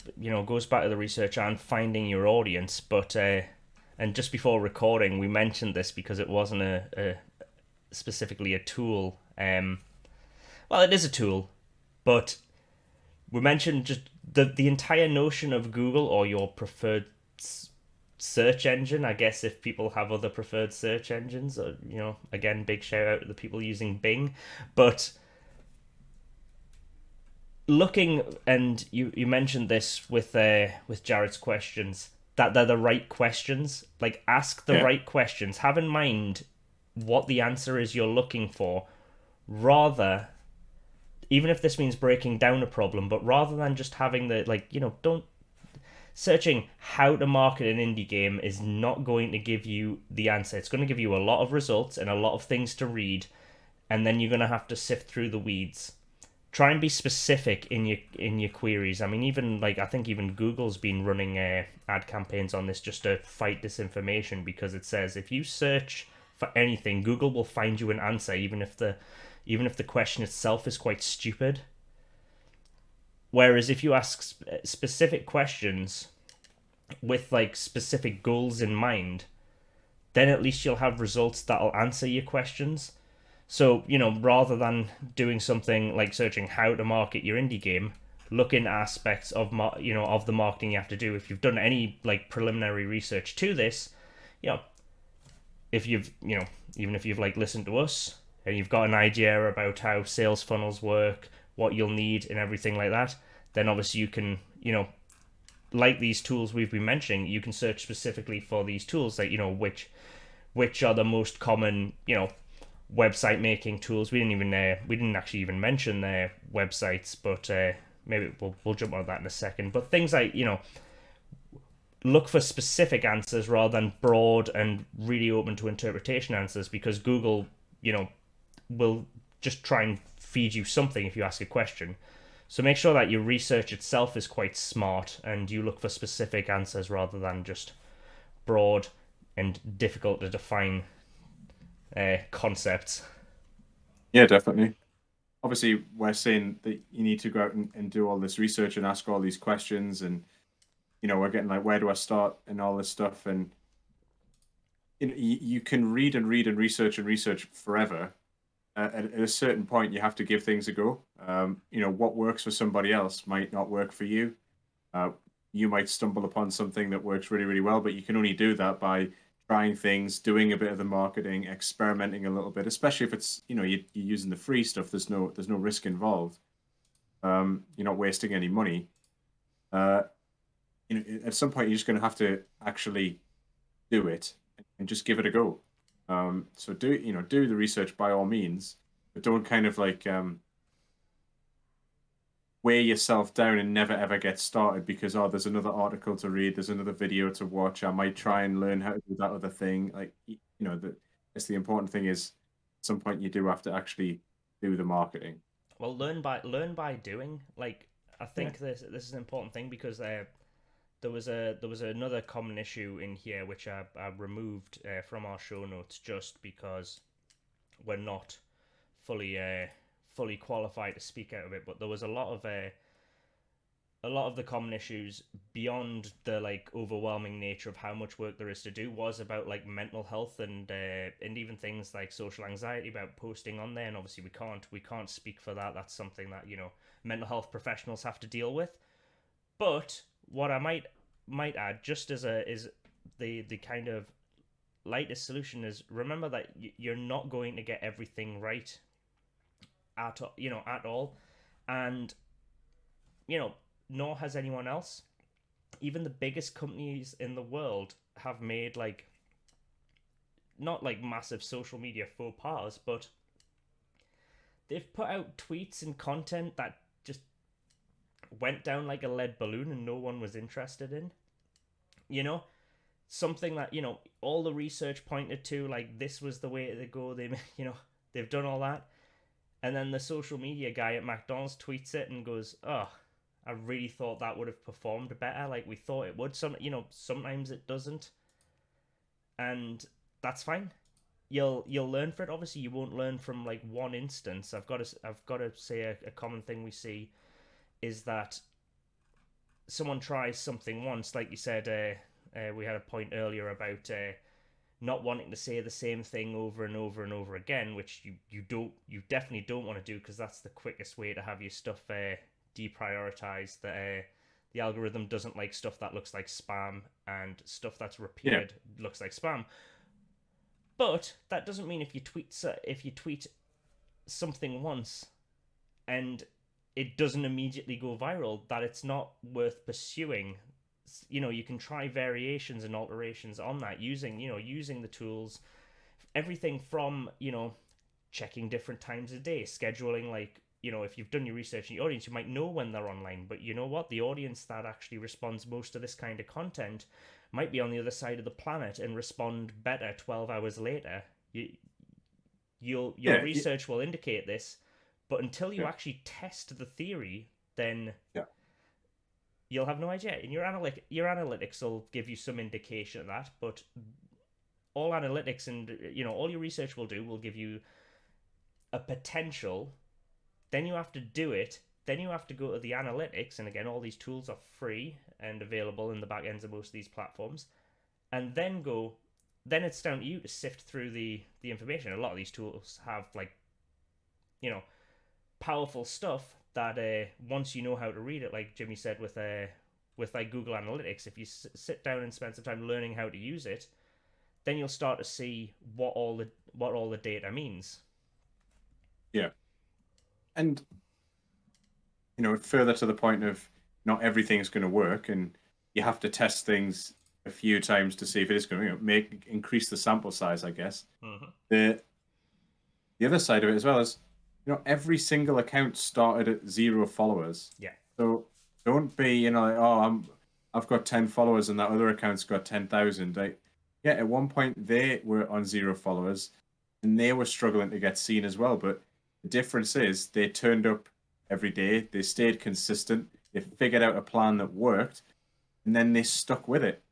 goes back to the research and finding your audience, but and just before recording, we mentioned this because it wasn't a specifically a tool. Well, it is a tool, but we mentioned just the entire notion of Google or your preferred search engine. I guess if people have other preferred search engines, or again, big shout out to the people using Bing, but looking, and you mentioned this with Jared's questions, that they're the right questions. Like, ask the Yeah, right questions, have in mind what the answer is you're looking for, rather, even if this means breaking down a problem, but rather than just having the, like, don't, searching how to market an indie game is not going to give you the answer. It's going to give you a lot of results and a lot of things to read, and then you're going to have to sift through the weeds. Try and be specific in your queries. I mean, even like, I think even Google's been running ad campaigns on this just to fight disinformation, because it says if you search for anything, Google will find you an answer, even if the question itself is quite stupid. Whereas if you ask specific questions with like specific goals in mind, then at least you'll have results that'll answer your questions. So, rather than doing something like searching how to market your indie game, look in aspects of of the marketing you have to do. If you've done any like preliminary research to this, you know, if you've even if you've like listened to us and you've got an idea about how sales funnels work, what you'll need and everything like that, then obviously you can, like these tools we've been mentioning, you can search specifically for these tools, like, which are the most common, website making tools. We didn't actually even mention their websites, but maybe we'll jump on that in a second. But things like, look for specific answers rather than broad and really open to interpretation answers, because Google, will just try and feed you something if you ask a question. So make sure that your research itself is quite smart and you look for specific answers rather than just broad and difficult to define concepts. yeah, definitely. Obviously, we're saying that you need to go out and do all this research and ask all these questions, and we're getting like, where do I start and all this stuff, and you can read and read and research forever. At a certain point, you have to give things a go. What works for somebody else might not work for you. Uh, you might stumble upon something that works really, really well, but you can only do that by trying things, doing a bit of the marketing, experimenting a little bit. Especially if it's you're using the free stuff. There's no risk involved. You're not wasting any money. Uh, at some point, you're just going to have to actually do it and just give it a go. So do the research by all means, but don't kind of like weigh yourself down and never ever get started because, oh, there's another article to read, there's another video to watch. I might Yeah. try and learn how to do that other thing. Like, it's the important thing is at some point you do have to actually do the marketing. Well, learn by doing. Like, I Yeah. think this is an important thing because there was another common issue in here which I removed from our show notes just because we're not fully fully qualified to speak out of it. But there was a lot of the common issues beyond the like overwhelming nature of how much work there is to do was about like mental health and even things like social anxiety about posting on there. And obviously we can't speak for that. That's something that mental health professionals have to deal with. But what I might add, just as a is the kind of lightest solution, is remember that you're not going to get everything right at all, and you know nor has anyone else. Even the biggest companies in the world have made like not like massive social media faux pas, but they've put out tweets and content that just went down like a lead balloon and no one was interested in. You know, something that all the research pointed to, like this was the way to go. They've done all that, and then the social media guy at McDonald's tweets it and goes, "Oh, I really thought that would have performed better. Like we thought it would." Sometimes it doesn't, and that's fine. You'll learn from it. Obviously, you won't learn from like one instance. I've got to say a common thing we see is that someone tries something once, like you said. We had a point earlier about not wanting to say the same thing over and over and over again, which you definitely don't want to do because that's the quickest way to have your stuff deprioritized. The algorithm doesn't like stuff that looks like spam, and stuff that's Yeah. repeated looks like spam. But that doesn't mean if you tweet something once and it doesn't immediately go viral that it's not worth pursuing. You can try variations and alterations on that using the tools, everything from checking different times of day, scheduling, like if you've done your research in your audience, you might know when they're online, but you know what, the audience that actually responds most to this kind of content might be on the other side of the planet and respond better 12 hours later. Your Yeah. research will indicate this, but until you Yeah. actually test the theory, then Yeah. you'll have no idea. And your analytics will give you some indication of that, but all analytics and all your research will give you a potential. Then you have to do it. Then you have to go to the analytics, and again, all these tools are free and available in the back ends of most of these platforms. And then go. Then it's down to you to sift through the information. A lot of these tools have like you know powerful stuff that once you know how to read it, like Jimmy said with like Google Analytics, if you sit down and spend some time learning how to use it, then you'll start to see what all the data means. Yeah. And further to the point of not everything's going to work, and you have to test things a few times to see if it is going to make increase the sample size, I guess. Mm-hmm. The other side of it as well is, every single account started at 0 followers. Yeah. So don't be, like, oh, I've got 10 followers and that other account's got 10,000. Like, yeah, at one point they were on 0 followers and they were struggling to get seen as well. But the difference is they turned up every day, they stayed consistent, they figured out a plan that worked, and then they stuck with it.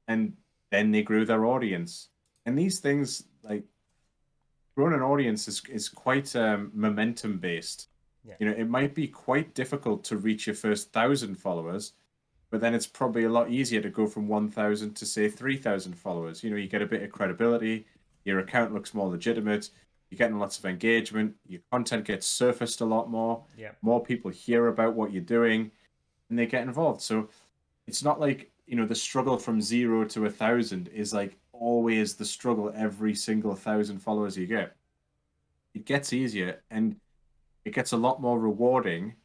And then they grew their audience. And these things, like, growing an audience is quite momentum based. Yeah. It might be quite difficult to reach your first 1,000 followers, but then it's probably a lot easier to go from 1,000 to say 3,000 followers. You get a bit of credibility, your account looks more legitimate, you're getting lots of engagement, your content gets surfaced a lot Yeah. more people hear about what you're doing, and they get involved. So it's not like the struggle from 0 to 1,000 is like always the struggle every single 1,000 followers you get. It gets easier and it gets a lot more rewarding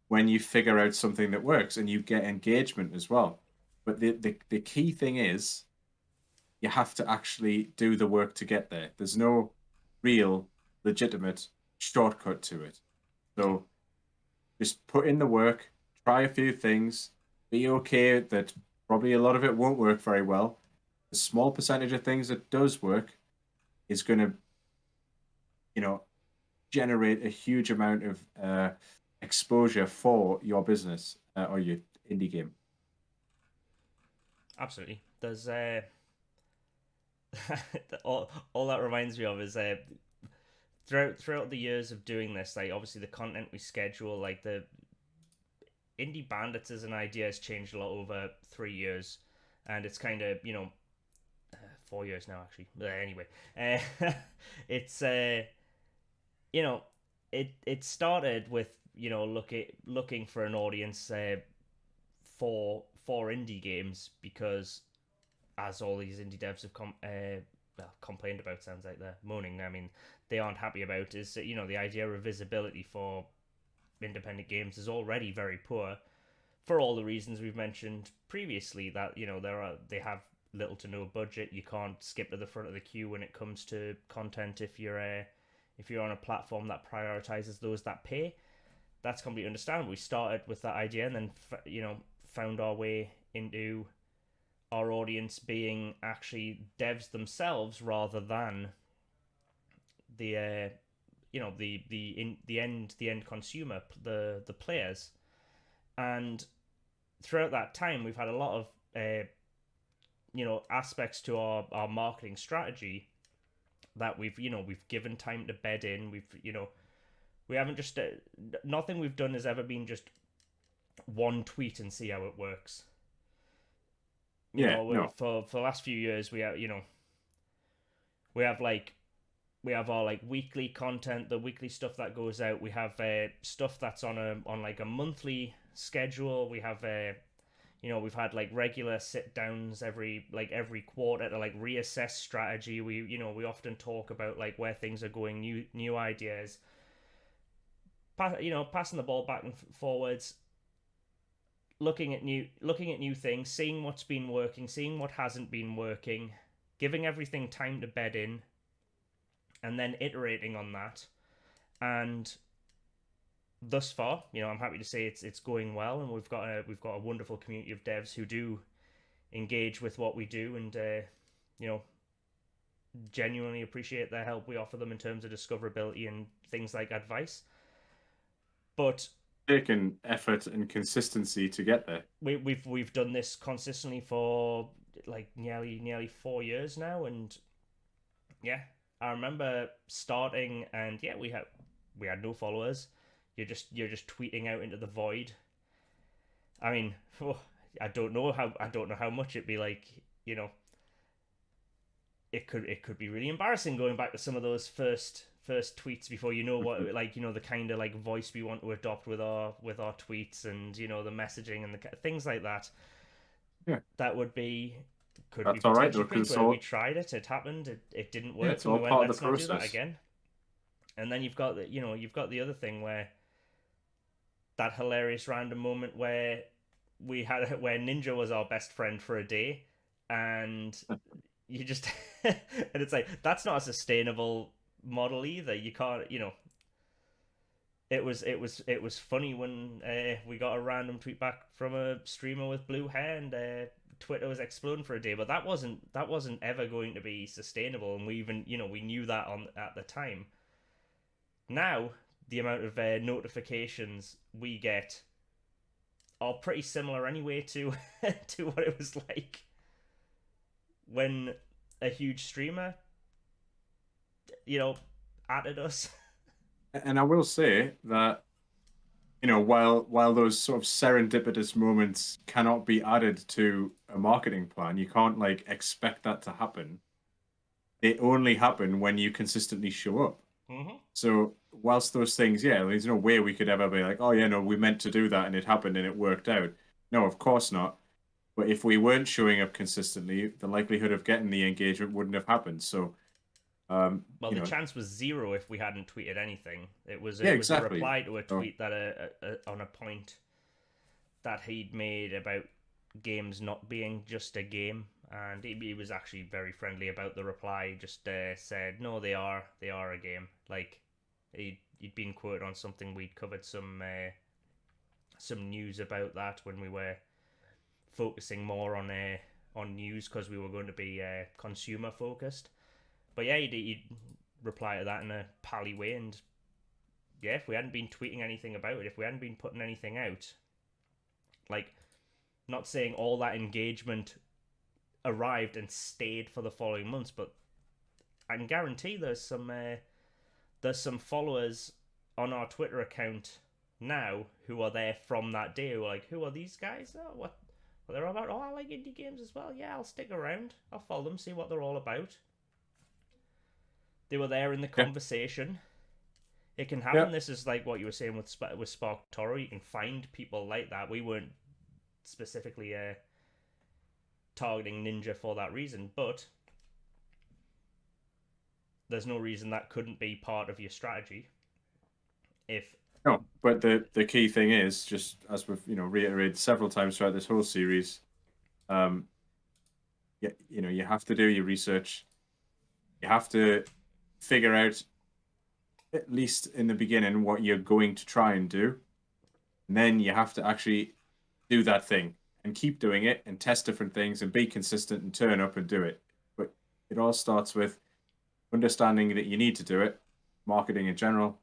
when you figure out something that works and you get engagement as well. But the key thing is you have to actually do the work to get there. There's no real legitimate shortcut to it. Yeah. So Just put in the work, try a few things, be okay that probably a lot of it won't work very well. The small percentage of things that does work is going to, you know, generate a huge amount of exposure for your business or your indie game. Absolutely. There's all that reminds me of is throughout the years of doing this, like obviously the content we schedule, like the Indie Bandits as an idea has changed a lot over 3 years, and it's kind of 4 years now actually. But anyway, uh, it's you know it started with looking for an audience for indie games because as all these indie devs have complained about, sounds like they're moaning. I mean, they aren't happy about is the idea of visibility for independent games is already very poor for all the reasons we've mentioned previously. That they have little to no budget. You can't skip to the front of the queue when it comes to content if you're on a platform that prioritizes those that pay. That's completely understandable. We started with that idea and then found our way into our audience being actually devs themselves rather than the the end consumer, the players. And throughout that time we've had a lot of aspects to our marketing strategy that we've given time to bed in. We haven't just nothing we've done has ever been just one tweet and see how it works. Yeah, no, For the last few years we have we have like we have our like weekly content, the weekly stuff that goes out. We have stuff that's on like a monthly schedule. We have we've had like regular sit downs every quarter to like reassess strategy. We often talk about like where things are going, new ideas, passing the ball back and forwards, looking at new things, seeing what's been working, seeing what hasn't been working, giving everything time to bed in, and then iterating on that. And thus far, I'm happy to say it's going well, and we've got a wonderful community of devs who do engage with what we do, and you know genuinely appreciate the help we offer them in terms of discoverability and things like advice. But taking effort and consistency to get there. we've done this consistently for like nearly 4 years now, and yeah, I remember starting, and yeah, we had no followers. You're just tweeting out into the void. I mean, I don't know how much it'd be like. It could be really embarrassing going back to some of those first tweets before you know what, like, the kind of like voice we want to adopt with our tweets, and the messaging and the things like that. Yeah, That could be that's all right though, potentially because cringeworthy. We tried it happened, it didn't yeah, work, it's and we all went, part of let's the not do that process. again. And then you've got the other thing where that hilarious random moment where where Ninja was our best friend for a day, and you just and it's like that's not a sustainable model either. You can't, it was funny when we got a random tweet back from a streamer with blue hair, and Twitter was exploding for a day, but that wasn't ever going to be sustainable, and we even we knew that on at the time. Now the amount of notifications we get are pretty similar anyway to to what it was like when a huge streamer you know added us. And I will say that, while those sort of serendipitous moments cannot be added to a marketing plan, you can't like expect that to happen. They only happen when you consistently show up. Mm-hmm. So whilst those things, yeah, there's no way we could ever be like, oh yeah, no, we meant to do that and it happened and it worked out. No, of course not. But if we weren't showing up consistently, the likelihood of getting the engagement wouldn't have happened. So, Well, you the know, chance was zero if we hadn't tweeted anything. It was yeah, it was a exactly. reply to a So, tweet that on a point that he'd made about games not being just a game, and he was actually very friendly about the reply. He just said, "No, they are a game." Like he'd been quoted on something we'd covered some some news about that when we were focusing more on news because we were going to be consumer focused. But yeah, he'd reply to that in a pally way, and yeah, if we hadn't been tweeting anything about it, if we hadn't been putting anything out, like, not saying all that engagement arrived and stayed for the following months, but I can guarantee there's some followers on our Twitter account now who are there from that day who are like, who are these guys? Oh, what they're all about? Oh, I like indie games as well. Yeah, I'll stick around. I'll follow them, see what they're all about. They were there in the Yeah, conversation. It can happen. yeah, This is like what you were saying with Spark Toro. You can find people like that. We weren't specifically targeting Ninja for that reason, but there's no reason that couldn't be part of your strategy. If no. But the key thing is, just as we've reiterated several times throughout this whole series, um, you have to do your research. You have to figure out, at least in the beginning, what you're going to try and do. And then you have to actually do that thing and keep doing it and test different things and be consistent and turn up and do it. But it all starts with understanding that you need to do it, marketing in general,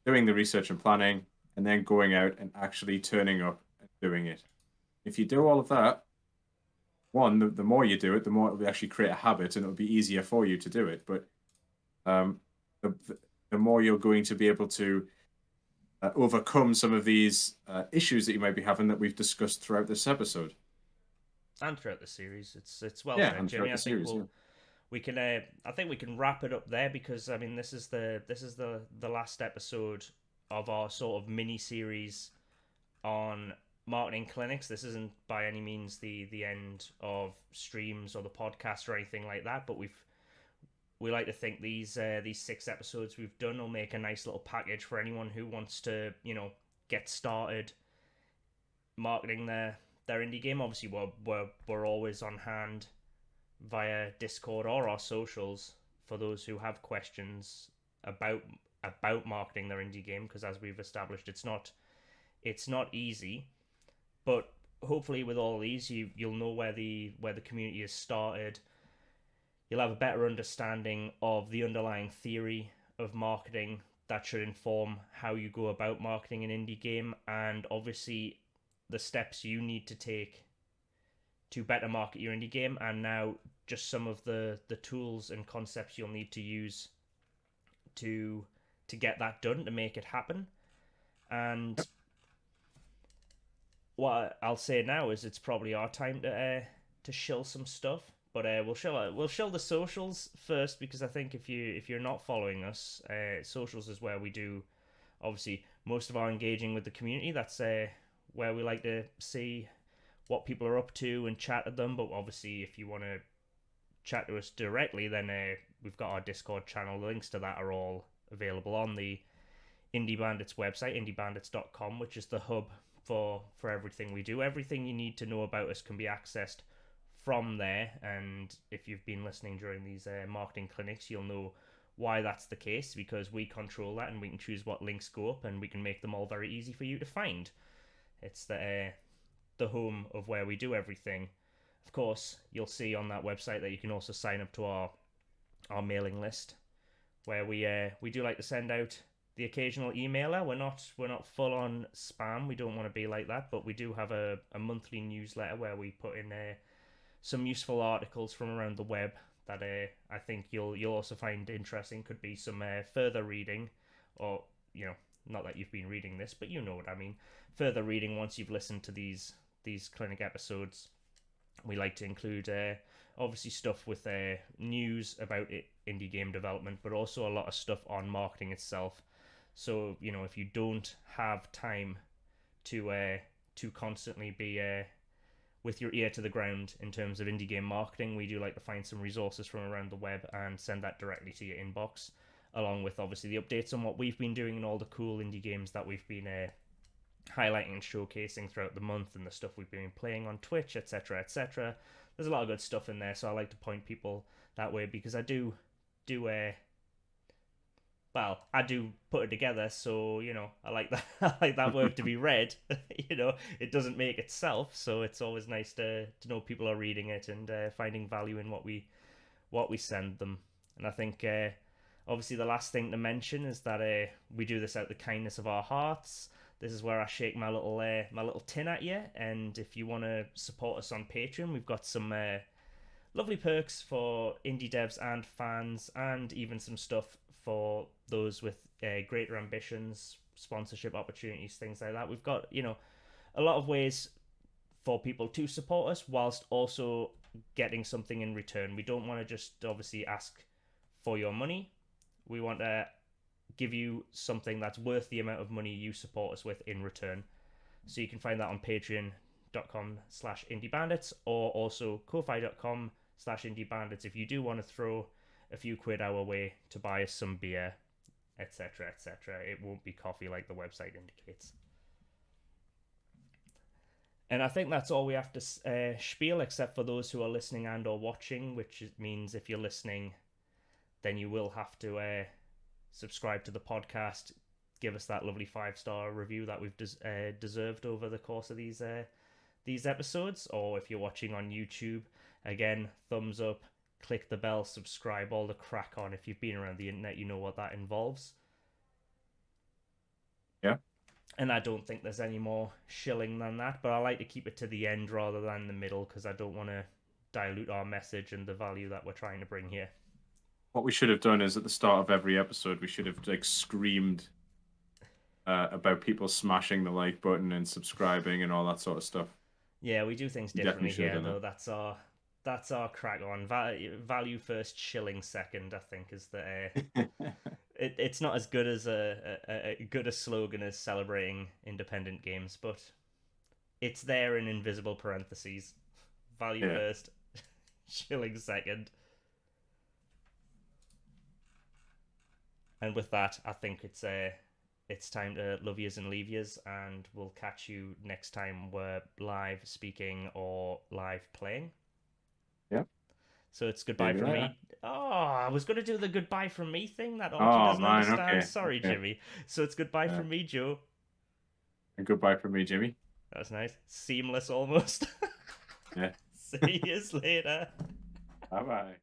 doing the research and planning, and then going out and actually turning up and doing it. If you do all of that, one, the more you do it, the more it will actually create a habit and it'll be easier for you to do it. But um, the more you're going to be able to overcome some of these issues that you might be having that we've discussed throughout this episode. and throughout the series, it's well Yeah, said, and throughout Jimmy. the I think series. Yeah. we can I think we can wrap it up there because I mean this is the last episode of our sort of mini series on marketing clinics. This isn't by any means the end of streams or the podcast or anything like that, but we like to think these 6 episodes we've done will make a nice little package for anyone who wants to get started marketing their indie game. Obviously, we're always on hand via Discord or our socials for those who have questions about marketing their indie game, because as we've established, it's not easy, but hopefully with all these you'll know where the community has started. You'll have a better understanding of the underlying theory of marketing that should inform how you go about marketing an indie game, and obviously the steps you need to take to better market your indie game, and now just some of the tools and concepts you'll need to use to get that done, to make it happen. And what I'll say now is it's probably our time to shill some stuff. But we'll shill the socials first, because I think if you're not following us, socials is where we do obviously most of our engaging with the community. That's where we like to see what people are up to and chat at them. But obviously, if you want to chat to us directly, then we've got our Discord channel. The links to that are all available on the Indie Bandits website, indiebandits.com, which is the hub for everything we do. Everything you need to know about us can be accessed from there. And if you've been listening during these marketing clinics, you'll know why that's the case, because we control that and we can choose what links go up, and we can make them all very easy for you to find. It's the home of where we do everything. Of course, you'll see on that website that you can also sign up to our mailing list, where we do like to send out the occasional emailer. We're not full on spam. We don't want to be like that, but we do have a monthly newsletter where we put in some useful articles from around the web that I think you'll also find interesting. Could be some further reading, or not that you've been reading this, but you know what I mean. Further reading once you've listened to these clinic episodes. We like to include obviously stuff with news about indie game development, but also a lot of stuff on marketing itself. So if you don't have time to constantly be with your ear to the ground in terms of indie game marketing, we do like to find some resources from around the web and send that directly to your inbox, along with obviously the updates on what we've been doing and all the cool indie games that we've been highlighting and showcasing throughout the month, and the stuff we've been playing on Twitch, etc., etc. There's a lot of good stuff in there, so I like to point people that way, because I do well, I do put it together, so I like that. I like that work to be read. It doesn't make itself, so it's always nice to know people are reading it and finding value in what we send them. And I think obviously the last thing to mention is that we do this out of the kindness of our hearts. This is where I shake my little tin at you. And if you want to support us on Patreon, we've got some lovely perks for indie devs and fans, and even some stuff for those with greater ambitions, sponsorship opportunities, things like that. We've got a lot of ways for people to support us whilst also getting something in return. We don't want to just obviously ask for your money. We want to give you something that's worth the amount of money you support us with in return. So you can find that on patreon.com/indiebandits or also ko-fi.com/indiebandits if you do want to throw a few quid our way to buy us some beer, etc., etc. It won't be coffee like the website indicates. And I think that's all we have to spiel, except for those who are listening and or watching, which means if you're listening, then you will have to subscribe to the podcast, give us that lovely 5-star review that we've deserved over the course of these episodes. Or if you're watching on YouTube, again, thumbs up, click the bell, subscribe, all the crack on. If you've been around the internet, you know what that involves. Yeah. And I don't think there's any more shilling than that, but I like to keep it to the end rather than the middle because I don't want to dilute our message and the value that we're trying to bring here. What we should have done is at the start of every episode, we should have like screamed about people smashing the like button and subscribing and all that sort of stuff. Yeah, we do things We definitely differently should have here, done though. that. That's our crack on. Value first, shilling second. I think is the. It's not as good as a good a slogan as celebrating independent games, but it's there in invisible parentheses. Value Yeah. first, shilling second. And with that, I think it's time to love yous and leave yous, and we'll catch you next time we're live speaking or live playing. Yeah. So it's goodbye Maybe from later. me. Oh, I was going to do the goodbye from me thing that Archie Oh doesn't man, understand. okay. Sorry, Okay. Jimmy. So it's goodbye from me, Joe. And goodbye from me, Jimmy. That's nice. Seamless almost. Yeah. See you later. Bye bye.